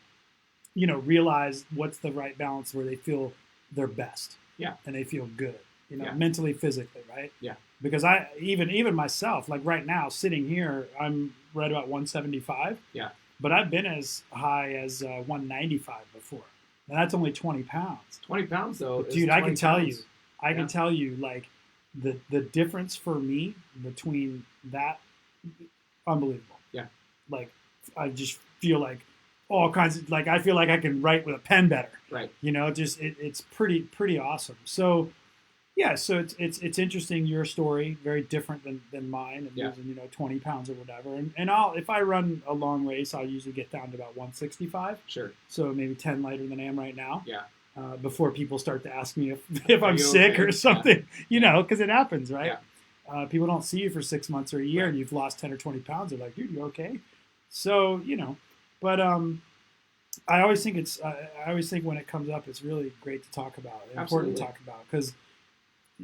realize what's the right balance, where they feel their best. Yeah. And they feel good. Mentally, physically, right? Yeah. Because I even myself, like right now, sitting here, I'm right about 175. Yeah. But I've been as high as 195 before. And that's only 20 pounds. 20 pounds, though. But dude, I can tell you, like, the difference for me between that, unbelievable. Yeah. Like, I just feel like all kinds of, like, I feel like I can write with a pen better. Right. It's pretty awesome. So, Yeah, so it's interesting. Your story very different than mine, and Yeah, losing 20 pounds or whatever. And I'll if I run a long race, I'll usually get down to about 165. sure. So maybe 10 lighter than I am right now. Yeah. Before people start to ask me if Are I'm you sick okay? or something, because it happens, right? Yeah. People don't see you for 6 months or a year, Right. and you've lost 10 or 20 pounds. They're like, dude, you okay? So but I always think I always think when it comes up, it's really great to talk about, and important to Absolutely. talk about, because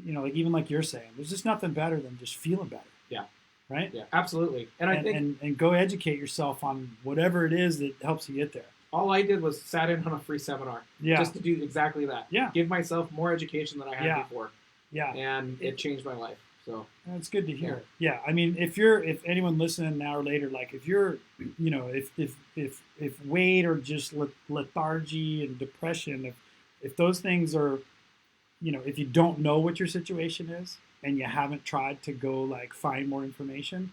like even like you're saying, there's just nothing better than just feeling better, Yeah. right? Yeah. Absolutely. And I think And go educate yourself on whatever it is that helps you get there. all I did was sat in on a free seminar Yeah, just to do exactly that. yeah, Give myself more education than I had yeah, before, yeah. and it changed my life. So That's good to yeah, hear. Yeah, I mean, if anyone listening now or later, like if you're, if weight or just lethargy and depression, if those things are, if you don't know what your situation is and you haven't tried to go like find more information,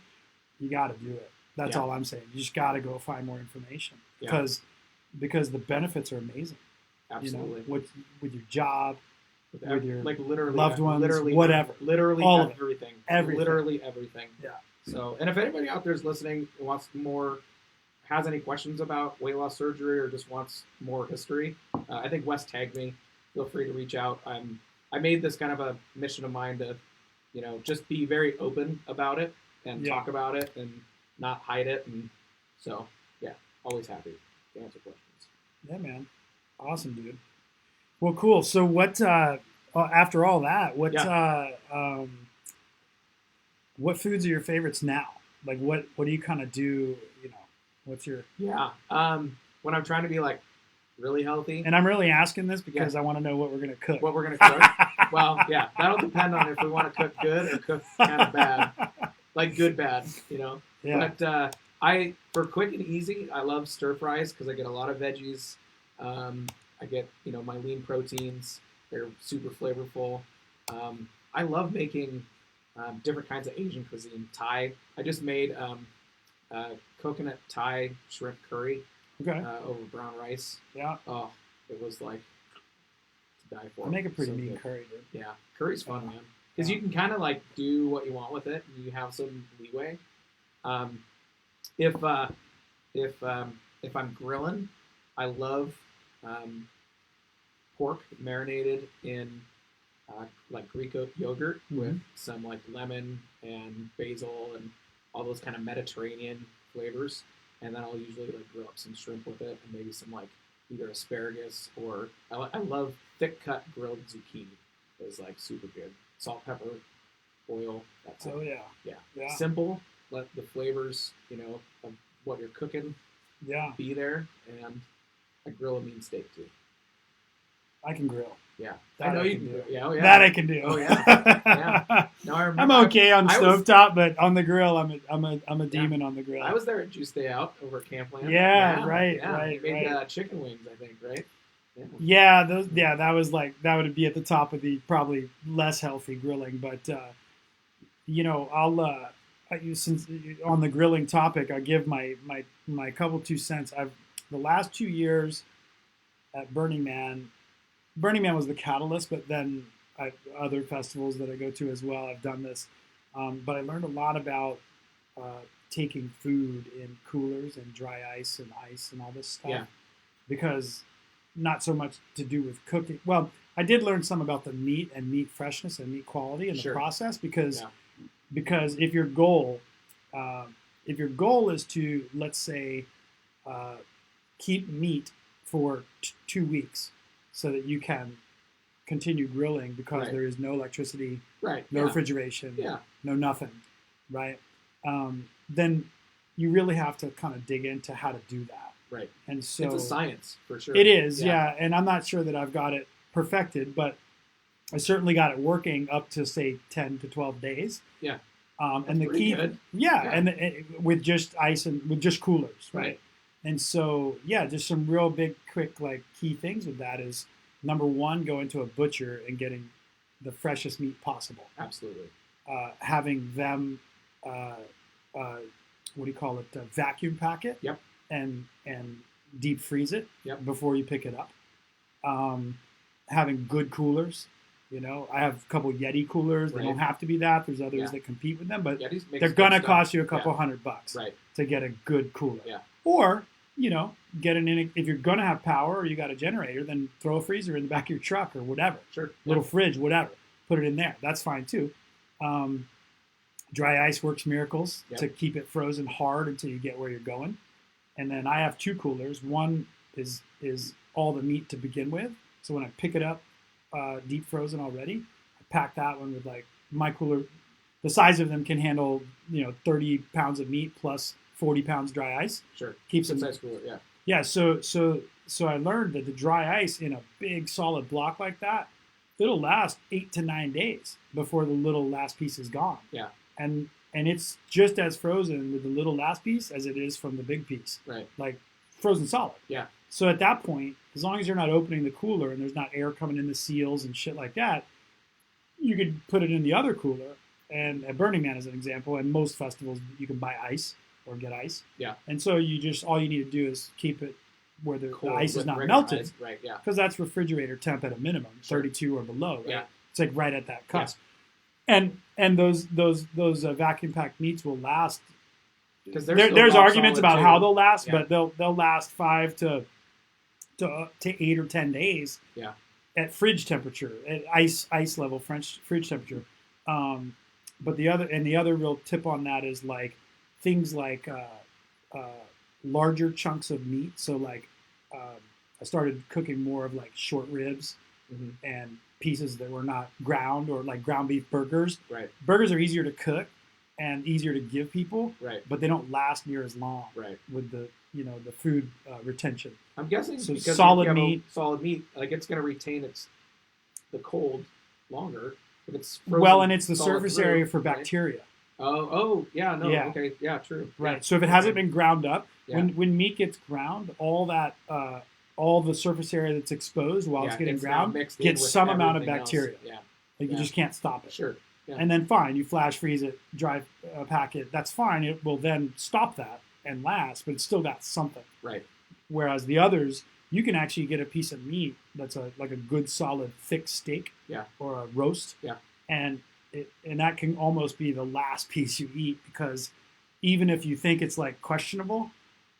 you got to do it. That's yeah, all I'm saying. You just got to go find more information, yeah, because the benefits are amazing. absolutely. With your job, with your Like literally, loved ones, literally, whatever, literally all of it, everything, everything. literally everything. Yeah. So, and if anybody out there is listening and wants more, has any questions about weight loss surgery or just wants more history, I think Wes tagged me. Feel free to reach out. I made this kind of a mission of mine to, just be very open about it and Yeah. talk about it and not hide it. And so, yeah, always happy to answer questions. Yeah, man. Awesome, dude. Well, cool. So after all that, what foods are your favorites now? Like what do you kind of do, what's your Yeah. When I'm trying to be like really healthy, And I'm really asking this because I want to know what we're going to cook. what we're gonna cook. Well, yeah, that'll depend on if we want to cook good or cook kind of bad, like good bad. Yeah. But for quick and easy, I love stir fries because I get a lot of veggies. I get my lean proteins. They're super flavorful. I love making different kinds of Asian cuisine. Thai. I just made coconut Thai shrimp curry Okay. over brown rice. Yeah. Oh, it was like to die for. I make a pretty So mean good. curry, dude. Yeah, curry's fun, man, because Yeah. you can kind of like do what you want with it, and you have some leeway. Um, if if I'm grilling, I love pork marinated in like Greek yogurt with some like lemon and basil and all those kind of Mediterranean flavors, and then I'll usually like grill up some shrimp with it and maybe some like either asparagus or I love thick cut grilled zucchini. It's like super good. Salt, pepper, oil. That's it. Oh yeah. Yeah. Yeah. Simple. Let the flavors, of what you're cooking Yeah. be there, and I grill a mean steak too. I can grill. Yeah, That I know I you can can do. Yeah, oh yeah. That I can do. Oh yeah. Yeah. No, I remember. I'm okay on I was- stovetop, but on the grill, I'm a demon on the grill. I was there at Juice Day Out over at Campland. Yeah, right, Yeah. right, You made right. chicken wings, I think, right? Yeah, that was that would be at the top of the probably less healthy grilling, but since on the grilling topic, I give my couple 2 cents. The last 2 years at Burning Man was the catalyst, but then other festivals that I go to as well, I've done this. But I learned a lot about taking food in coolers and dry ice and all this stuff. Yeah. Because not so much to do with cooking. Well, I did learn some about the meat and meat freshness and meat quality in the Sure. process because Yeah. if your goal is to, let's say, keep meat for 2 weeks so that you can continue grilling because Right. there is no electricity, Right. no Yeah. refrigeration, Yeah. no nothing, right? Then you really have to kind of dig into how to do that. Right. And so It's a science for sure. it is, yeah. And I'm not sure that I've got it perfected, but I certainly got it working up to say 10 to 12 days. Yeah. And the pretty key, good. yeah, Yeah. and with just ice and with just coolers, right? Right. And so, yeah, just some real big, quick, like key things with that is number one, go into a butcher and getting the freshest meat possible. Absolutely. Having them, what do you call it, vacuum pack it. Yep. And deep freeze it. Yep. Before you pick it up. Having good coolers, You know, I have a couple Yeti coolers. They Right. don't have to be that. There's others Yeah. that compete with them, but Yetis makes they're good gonna stuff. cost you a couple Yeah. $100 Right. to get a good cooler. Yeah. Or, you know, get an in. If you're gonna have power or you got a generator, then throw a freezer in the back of your truck or whatever. Sure. Little fridge, whatever. Put it in there. That's fine too. Dry ice works miracles Yep. to keep it frozen hard until you get where you're going. And then I have two coolers. One is all the meat to begin with. So when I pick it up deep frozen already, I pack that one with like my cooler. The size of them can handle 30 pounds of meat plus 40 pounds dry ice. Sure. Keeps Good them. size cooler. Yeah. Yeah. So I learned that the dry ice in a big solid block like that, it'll last 8 to 9 days before the little last piece is gone. Yeah. And it's just as frozen with the little last piece as it is from the big piece. Right. Like frozen solid. Yeah. So at that point, as long as you're not opening the cooler and there's not air coming in the seals and shit like that, you could put it in the other cooler. And at Burning Man, as an example, and most festivals, you can buy ice or get ice. Yeah. And so all you need to do is keep it where the ice is not regular melted. ice. Right. Yeah. Because that's refrigerator temp at a minimum, Sure. 32 or below. Right? Yeah. It's like right at that cusp. Yeah. And those vacuum packed meats will last. Because there's arguments about too. how they'll last, Yeah. but they'll last 5 to 8 or 10 days. Yeah. At fridge temperature, at ice level fridge temperature. But the other real tip on that is like things like larger chunks of meat. So like I started cooking more of like short ribs Mm-hmm. and pieces that were not ground, or like ground beef burgers. Right. Burgers are easier to cook and easier to give people, Right. but they don't last near as long Right. with the the food retention. I'm guessing So because solid if you have meat. solid meat, like it's going to retain the cold longer. If it's frozen Well, and it's the solid surface through, area for right? bacteria. Oh, yeah, no, Yeah. okay, yeah, true. Right. Yeah. So if it hasn't been ground up, Yeah. when meat gets ground, all the surface area that's exposed while it's getting now ground mixed in gets with some amount of everything else. bacteria. Yeah, Like you Yeah. just can't stop it. sure. Yeah. And then fine, you flash freeze it, dry pack it. That's fine. It will then stop that and last, but it's still got something. Right. Whereas the others, you can actually get a piece of meat that's like a good solid thick steak, Yeah. or a roast, Yeah. and that can almost be the last piece you eat, because even if you think it's like questionable,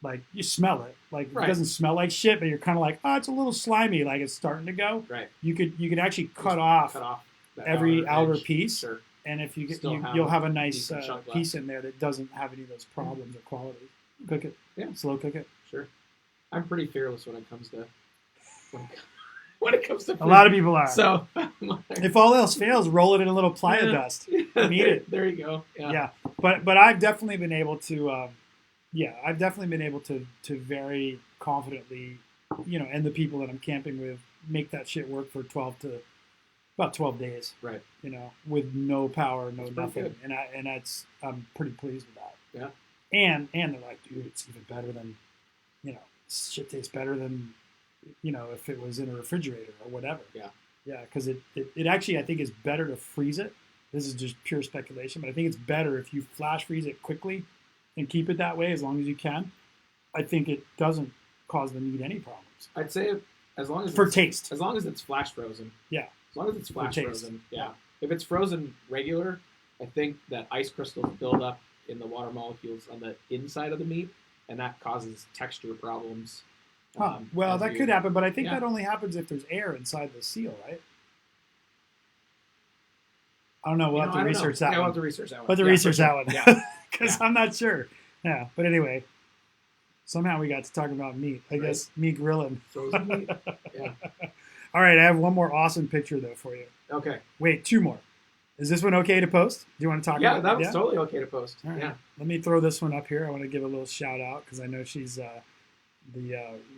like you smell it, like Right. it doesn't smell like shit, but you're kind of like, oh, it's a little slimy, like it's starting to go. Right. You could actually cut off the every outer edge. piece, Sure. and if you get Still have you'll have a a nice decent chunk left. piece in there that doesn't have any of those problems or qualities. Cook it, Yeah. slow cook it. Sure. I'm pretty fearless when it comes to when it comes to food. A lot of people are. So If all else fails, roll it in a little playa Yeah. dust and eat it. There you go. Yeah. Yeah, but I've definitely been able to, to very confidently, and the people that I'm camping with, make that shit work for about 12 days. Right. With no power, no That's pretty nothing, good. I'm pretty pleased with that. Yeah. And they're like, dude, it's even better than, shit tastes better than, if it was in a refrigerator or whatever. Yeah. Yeah, because it actually, I think, is better to freeze it. This is just pure speculation, but I think it's better if you flash freeze it quickly and keep it that way as long as you can. I think it doesn't cause the meat any problems. I'd say as long as For taste. as long as it's flash frozen. Yeah. As long as it's flash taste. frozen. Yeah. Yeah. If it's frozen regular, I think that ice crystals build up in the water molecules on the inside of the meat, and that causes texture problems. Well, that could happen, but I think Yeah. that only happens if there's air inside the seal, right? I don't know. We'll have to research that Yeah, we'll one. have to research that one. We'll have to Yeah, research for that sure. one. Yeah. Because Yeah. I'm not sure. Yeah, but anyway, somehow we got to talk about meat. I Right. guess me grilling. Frozen meat. Yeah. All right, I have one more awesome picture, though, for you. Okay. Wait, two more. Is this one okay to post? Do you want to talk Yeah, about that was yeah? totally okay to post. All right. Yeah. Let me throw this one up here. I want to give a little shout out because I know she's the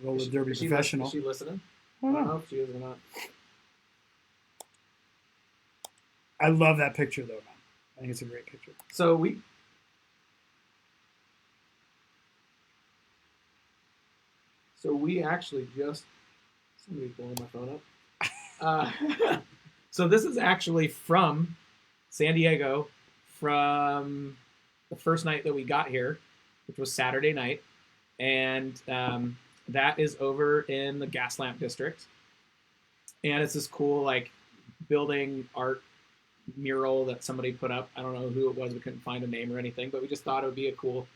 roller derby Is she professional. Is she listening? I I don't don't know. know if she is or not. I love that picture, though, man. I think it's a great picture. So we actually just somebody's blowing my phone up. So this is actually from San Diego, from the first night that we got here, which was Saturday night, and that is over in the Gaslamp district, and it's this cool like building art mural that somebody put up. I don't know who it was. We couldn't find a name or anything, but we just thought it would be a cool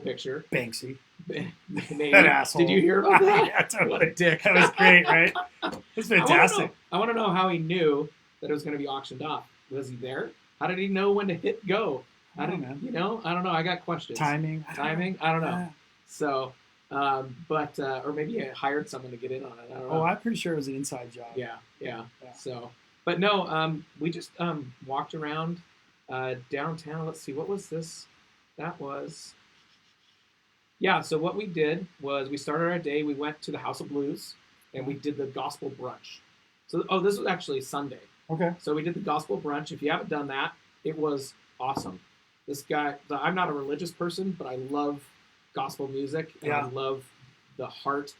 picture. Banksy. Maybe. That asshole. Did you hear about that? Yeah, totally. What a dick. That was great, right? It's fantastic. I want to know how he knew that it was going to be auctioned off. Was he there? How did he know when to hit go? I don't know. You know, I don't know. I got questions. Timing. I don't know. Yeah. So, or maybe he hired someone to get in on it. I don't know. Oh, I'm pretty sure it was an inside job. Yeah. So, but no, we just walked around downtown. Let's see, what was this? That was. Yeah, so what we did was we started our day. We went to the House of Blues, and we did the gospel brunch. So, this was actually Sunday. Okay. So we did the gospel brunch. If you haven't done that, it was awesome. This guy, I'm not a religious person, but I love gospel music, and I love the heart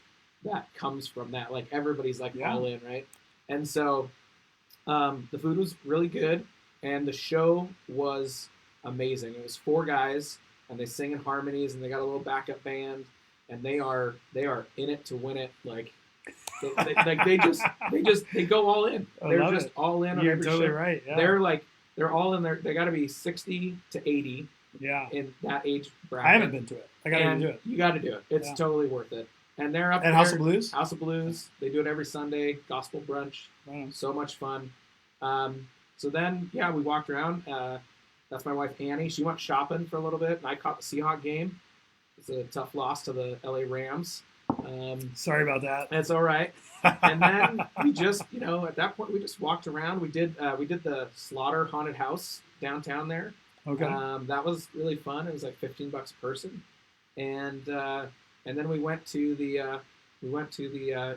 that comes from that. Like, everybody's like all in, right? And so the food was really good, and the show was amazing. It was 4 guys, and they sing in harmonies, and they got a little backup band, and they are in it to win it. Like, they go all in. They're just all in on You're every totally show. right. Yeah. They're all in there. They got to be 60 to 80. Yeah. In that age bracket. I haven't been to it. I got to do it. You got to do it. It's totally worth it. And they're up at there. House of Blues. House of Blues. They do it every Sunday. Gospel brunch. Wow. So much fun. So then, we walked around. That's my wife Annie. She went shopping for a little bit, and I caught the Seahawk game. It's a tough loss to the LA Rams. Sorry about that. That's all right. And then we just, at that point, we just walked around. We did the Slaughter Haunted House downtown there. Okay. That was really fun. It was like $15 a person, and then we went to the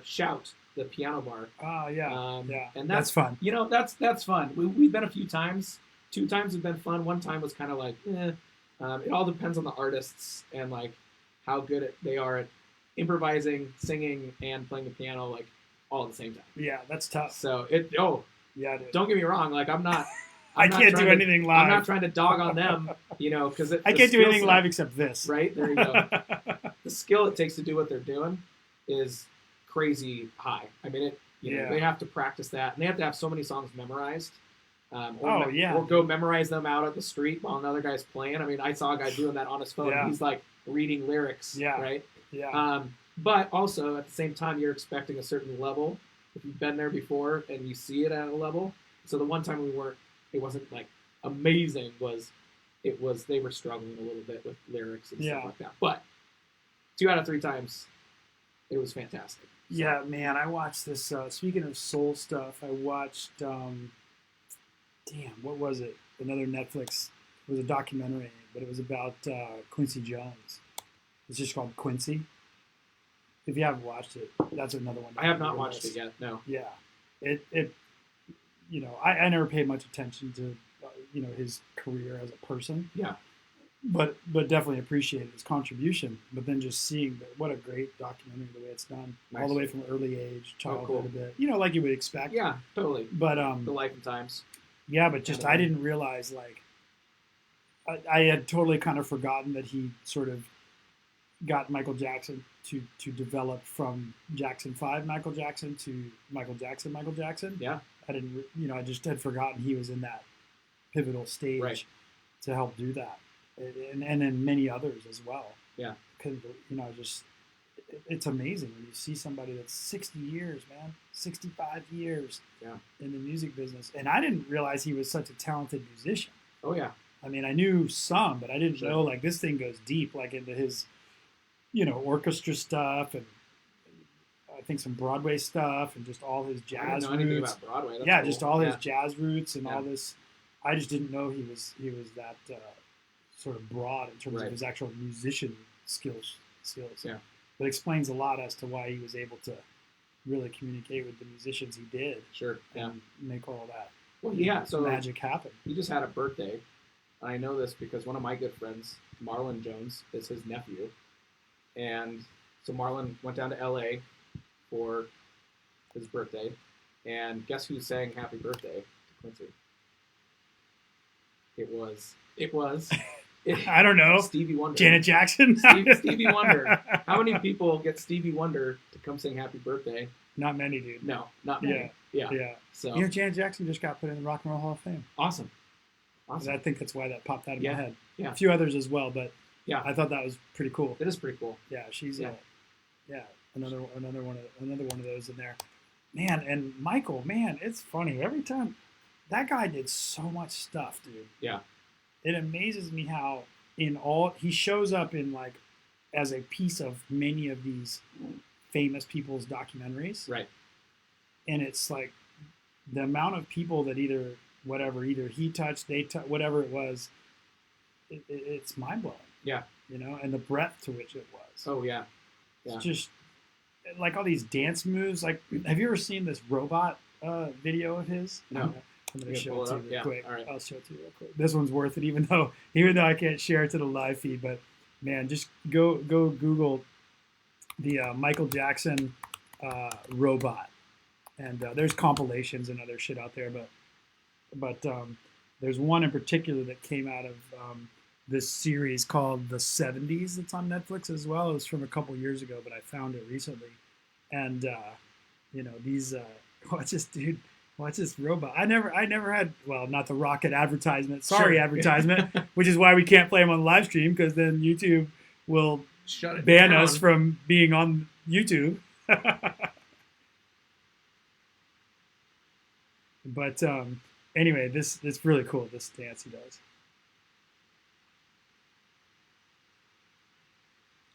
Shout, the piano bar. Oh yeah. And that's fun. That's fun. We've been a few times. 2 times have been fun. 1 time was kind of like, it all depends on the artists and like how good they are at improvising, singing, and playing the piano like all at the same time. Yeah, that's tough. So yeah, dude. Don't get me wrong. Like I'm not can't do anything live. I'm not trying to dog on them, because I can't do anything live except this. Right there you go. The skill it takes to do what they're doing is crazy high. I mean, they have to practice that, and they have to have so many songs memorized. Or go memorize them out at the street while another guy's playing. I mean, I saw a guy doing that on his phone. Yeah. He's like reading lyrics, right? Yeah. But also at the same time, you're expecting a certain level if you've been there before and you see it at a level. So the one time it wasn't like amazing. They were struggling a little bit with lyrics and stuff like that. But 2 out of 3 times, it was fantastic. So. Yeah, man, I watched this. Speaking of soul stuff, I watched. What was it? Another Netflix. It was a documentary, but it was about Quincy Jones. It's just called Quincy. If you haven't watched it, that's another one. I have not watched it yet. No. Yeah, I never paid much attention to his career as a person. Yeah. But definitely appreciated his contribution. But then just seeing what a great documentary, the way it's done, all the way from early age, childhood a bit, like you would expect. Yeah, totally. But the life and times. Yeah, but just I didn't realize I had totally kind of forgotten that he sort of got Michael Jackson to develop from Jackson 5 Michael Jackson to Michael Jackson. Yeah. I didn't, I just had forgotten he was in that pivotal stage to help do that. And then many others as well. Yeah. Because, it's amazing when you see somebody that's 60 years, man, 65 years in the music business. And I didn't realize he was such a talented musician. Oh, yeah. I mean, I knew some, but I didn't know, like, this thing goes deep, like, into his, orchestra stuff and I think some Broadway stuff and just all his jazz roots. I didn't know anything about Broadway. That's cool. Just all his jazz roots and all this. I just didn't know he was that sort of broad in terms of his actual musician skills. Yeah. But explains a lot as to why he was able to really communicate with the musicians he did. Sure. And make all that magic happen. He just had a birthday. I know this because one of my good friends, Marlon Jones, is his nephew. And so Marlon went down to LA for his birthday. And guess who sang Happy Birthday to Quincy? It was I don't know. Stevie Wonder. Janet Jackson? Stevie Wonder. How many people get Stevie Wonder to come sing Happy Birthday? Not many, dude. No, not many. Yeah. Yeah. So You know, Janet Jackson just got put in the Rock and Roll Hall of Fame. awesome. I think that's why that popped out of my head. Yeah. A few others as well, but yeah, I thought that was pretty cool. it is pretty cool. Yeah, she's Yeah. another one of those in there. Man, and Michael, man, it's funny every time that guy did so much stuff, dude. Yeah. It amazes me how he shows up in like as a piece of many of these famous people's documentaries. Right. And it's like the amount of people that either he touched, whatever it was, it's mind blowing. Yeah. You know, and the breadth to which it was. Oh yeah. Yeah. It's just like all these dance moves. Like, have you ever seen this robot video of his? No. I'm gonna show pull it to it you up? real Yeah. quick. All right. I'll show it to you real quick. This one's worth it, even though I can't share it to the live feed. But man, just go Google the Michael Jackson robot, and there's compilations and other shit out there. But there's one in particular that came out of this series called The 70s. That's on Netflix as well. It was from a couple years ago, but I found it recently. And you know, these watch this robot. I never had, well, not the Rocket advertisement. Sorry, Sure. advertisement, which is why we can't play them on live stream, because then YouTube will Shut it ban down. us from being on YouTube. But anyway, it's really cool, this dance he does.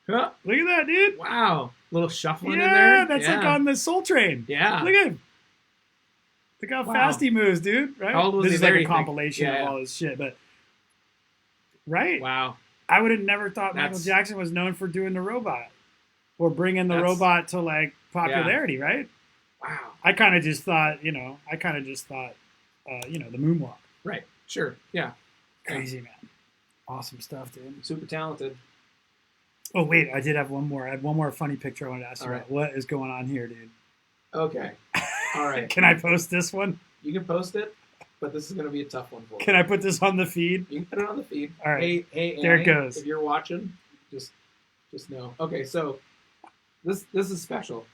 Huh. Look at that, dude. Wow. Little shuffling in Yeah, there. that's like on the Soul Train. Yeah. Look at him. Look how Wow. fast he moves, dude. Right? How old was This he is there, like a you think? compilation Yeah, of yeah. all his shit, but right? Wow. I would have never thought Michael That's- Jackson was known for doing the robot or bringing the That's- robot to like popularity, right? Wow. I kind of just thought, the moonwalk. Right. Sure. Yeah. Crazy, man. Awesome stuff, dude. Super talented. Oh, wait, I did have one more. I had one more funny picture I wanted to ask you All about. What is going on here, dude? Okay. All right. Can I post this one? You can post it, but this is going to be a tough one for you. Can I put this on the feed? You can put it on the feed. All right. Hey, There it Annie, goes. If you're watching, just know. Okay, so this is special.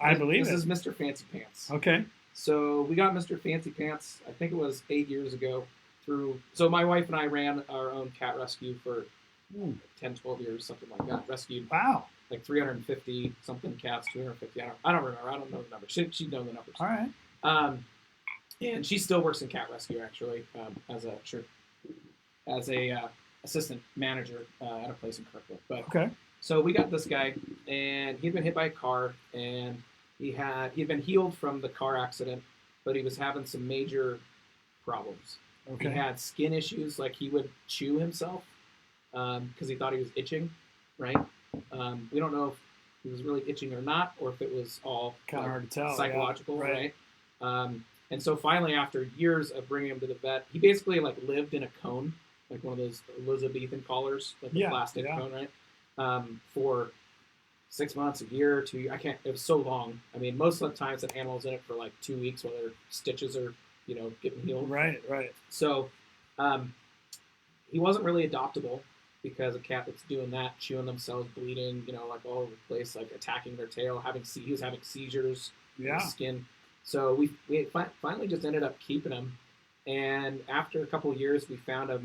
I believe this it. is Mr. Fancy Pants. Okay. So we got Mr. Fancy Pants. I think it was 8 years ago. So my wife and I ran our own cat rescue for 10, 12 years, something like that. Rescued Wow. like 350 something cats, 250. I don't remember. I don't know the number. She'd know the numbers. All right. And she still works in cat rescue actually, as a assistant manager at a place in Kirkwood. But Okay. so we got this guy, and he'd been hit by a car, and he'd been healed from the car accident, but he was having some major problems. Okay. He had skin issues, like he would chew himself because he thought he was itching, right? We don't know if he was really itching or not, or if it was all Kind of hard to tell. psychological, yeah. right? And so finally, after years of bringing him to the vet, he basically like lived in a cone, like one of those Elizabethan collars, like a plastic cone, right? For 6 months, a year, 2 years. It was so long. I mean, most of the times that animal's in it for like 2 weeks while their stitches are, getting healed. Right. So he wasn't really adoptable because a cat that's doing that, chewing themselves, bleeding, like all over the place, like attacking their tail, he was having seizures, Yeah. skin. So we finally just ended up keeping him. And after a couple of years, we found a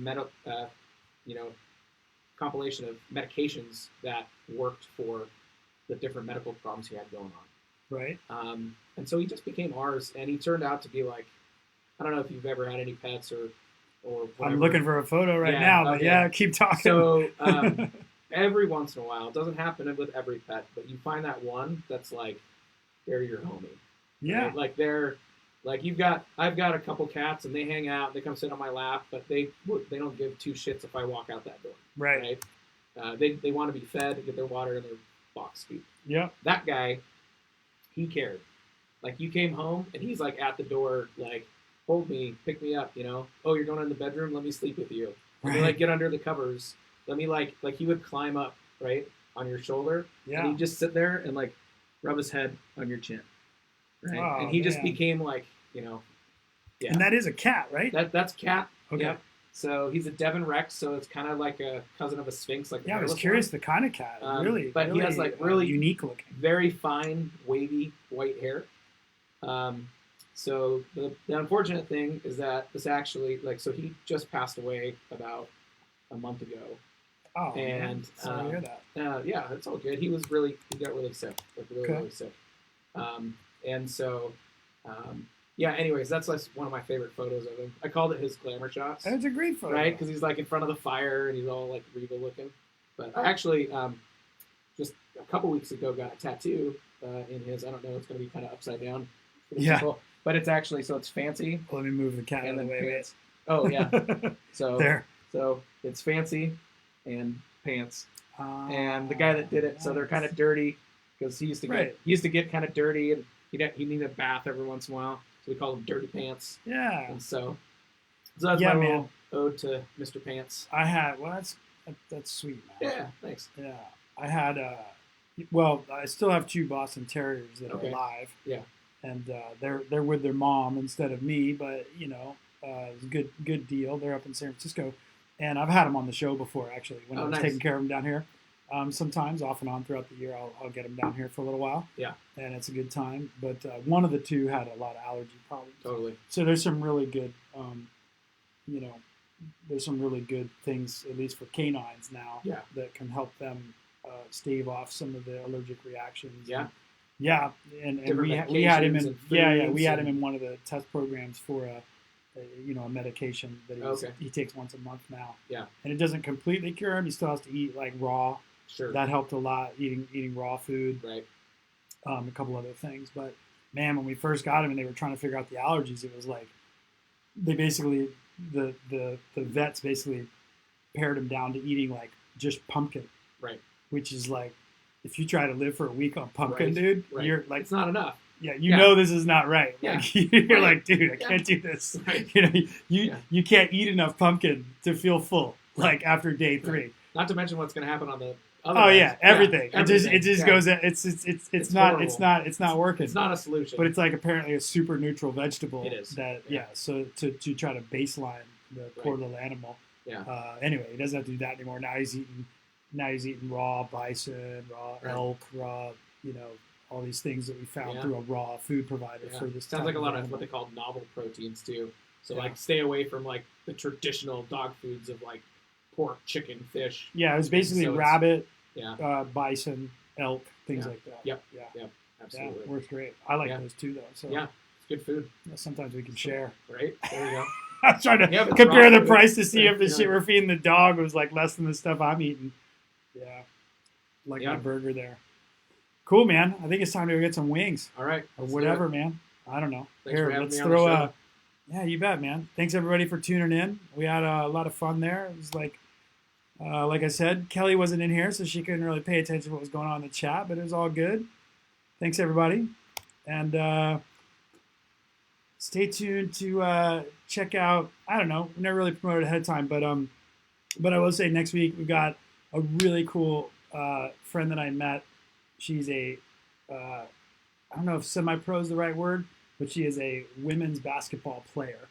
compilation of medications that worked for the different medical problems he had going on. Right. And so he just became ours, and he turned out to be like, I don't know if you've ever had any pets or whatever. I'm looking for a photo right Yeah, now, but okay. yeah, keep talking. So every once in a while, it doesn't happen with every pet, but you find that one that's like, they're your homie. yeah. Right? Like I've got a couple cats, and they hang out, they come sit on my lap, but they don't give two shits if I walk out that door. Right. They want to be fed, get their water and their box feed. Yep. That guy, he cared. Like, you came home and he's like at the door, like, hold me, pick me up, oh, you're going in the bedroom, let me sleep with you. Let me like get under the covers. Let me like he would climb up right on your shoulder. Yeah. And he'd just sit there and like rub his head on your chin. Right. Oh, and he just man. became like, yeah. And that is a cat, right? That's Cat. Okay. Yep. So he's a Devon Rex, so it's kind of like a cousin of a Sphinx. Like Yeah, I was hairless curious one. the kind of cat. Really, but he has like really unique looking. very fine, wavy white hair. So the unfortunate thing is that this actually like so he just passed away about a month ago, Oh, man. and Sorry to hear that. yeah, it's all good. He got really sick, like really Okay. really sick, and so yeah. Anyways, that's like one of my favorite photos of him. I called it his glamour shots, That's a great photo. right? Because he's like in front of the fire and he's all like regal looking. But I actually just a couple weeks ago got a tattoo in his. I don't know. It's going to be kind of upside down. Pretty Yeah. simple. But it's actually so it's fancy. Let me move the cat out And of the then way. pants. Oh yeah. So There. So it's fancy and pants. Ah, And the guy that did it, so they're kind of dirty because he used to get kind of dirty and he needed a bath every once in a while. So we call him Dirty Pants. Yeah. And so that's Yeah, my man. little ode to Mr. Pants. I had. Well, that's sweet, man. Yeah, thanks. Yeah. I had. Well, I still have 2 Boston Terriers that are Okay. alive. Yeah. And they're with their mom instead of me, but it's a good deal. They're up in San Francisco, and I've had them on the show before actually when I was nice. taking care of them down here. Sometimes off and on throughout the year, I'll get them down here for a little while. Yeah. And it's a good time. But one of the 2 had a lot of allergy problems. Totally. So there's some really good, there's some really good things, at least for canines now, Yeah. that can help them stave off some of the allergic reactions. Yeah. Yeah, and Different we had him medications in and we had foods him in one of the test programs for a medication that Okay. he takes once a month now. Yeah. And it doesn't completely cure him. He still has to eat like raw. Sure. That helped a lot, eating raw food. Right. A couple other things, but man, when we first got him and they were trying to figure out the allergies, it was like they basically the vets basically pared him down to eating like just pumpkin. Right. Which is like, if you try to live for a week on pumpkin, Right. dude, Right. you're like, It's not enough. yeah, you Yeah. know this is not right. Yeah. Like, you're Right. like, dude, I Yeah. can't do this. Right. You you can't eat enough pumpkin to feel full. Like after day 3. Right. Not to mention what's going to happen on the other. Oh days. yeah, everything. It just Yeah. goes. It's not horrible. it's not working. It's not a solution. But it's like apparently a super neutral vegetable. It is. That Yeah. So to try to baseline the poor Right. little animal. Yeah. Anyway, he doesn't have to do that anymore. Now he's eating raw bison, raw Right. elk, raw, all these things that we found Yeah. through a raw food provider Yeah. for this. Sounds type like a lot of animal. what they call novel proteins too. So Yeah. like stay away from like the traditional dog foods of like pork, chicken, fish. Yeah, it was basically So it's- rabbit, Yeah. bison, elk, things Yeah. like that. Yep. Yeah. Yep. Yeah, Absolutely. works great. I like Yeah. those too, though. So Yeah. It's good food. sometimes we can share. Right. There you go. I was trying to Yeah, but compare raw the food- price to see if the yeah. shit we're feeding the dog was like less than the stuff I'm eating. Yeah, like Yeah. my burger there. Cool, man. I think it's time to go get some wings All right. or let's do whatever, it. man. I don't know. Thanks Here, for having let's me on the throw show. Yeah, you bet, man. Thanks everybody for tuning in. We had a lot of fun there. It was like I said, Kelly wasn't in here, so she couldn't really pay attention to what was going on in the chat, but it was all good. Thanks everybody, and stay tuned to check out. I don't know. We never really promoted ahead of time, but I will say next week we've got a really cool friend that I met. She's I don't know if semi-pro is the right word, but she is a women's basketball player,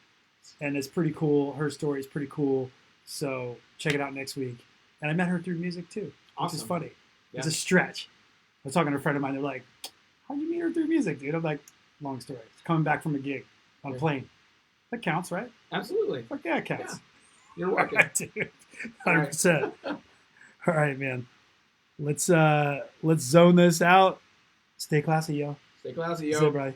and it's pretty cool. Her story is pretty cool, so check it out next week. And I met her through music too, which is Awesome. funny. Yeah. It's a stretch. I was talking to a friend of mine. They're like, "How'd you meet her through music, dude?" I'm like, "Long story. It's coming back from a gig on a Yeah. plane. That counts, right? Absolutely. Fuck yeah, it counts." You're welcome. Dude, All 100%. All right, man. Let's zone this out. Stay classy, yo. Stay classy, See yo. you, buddy.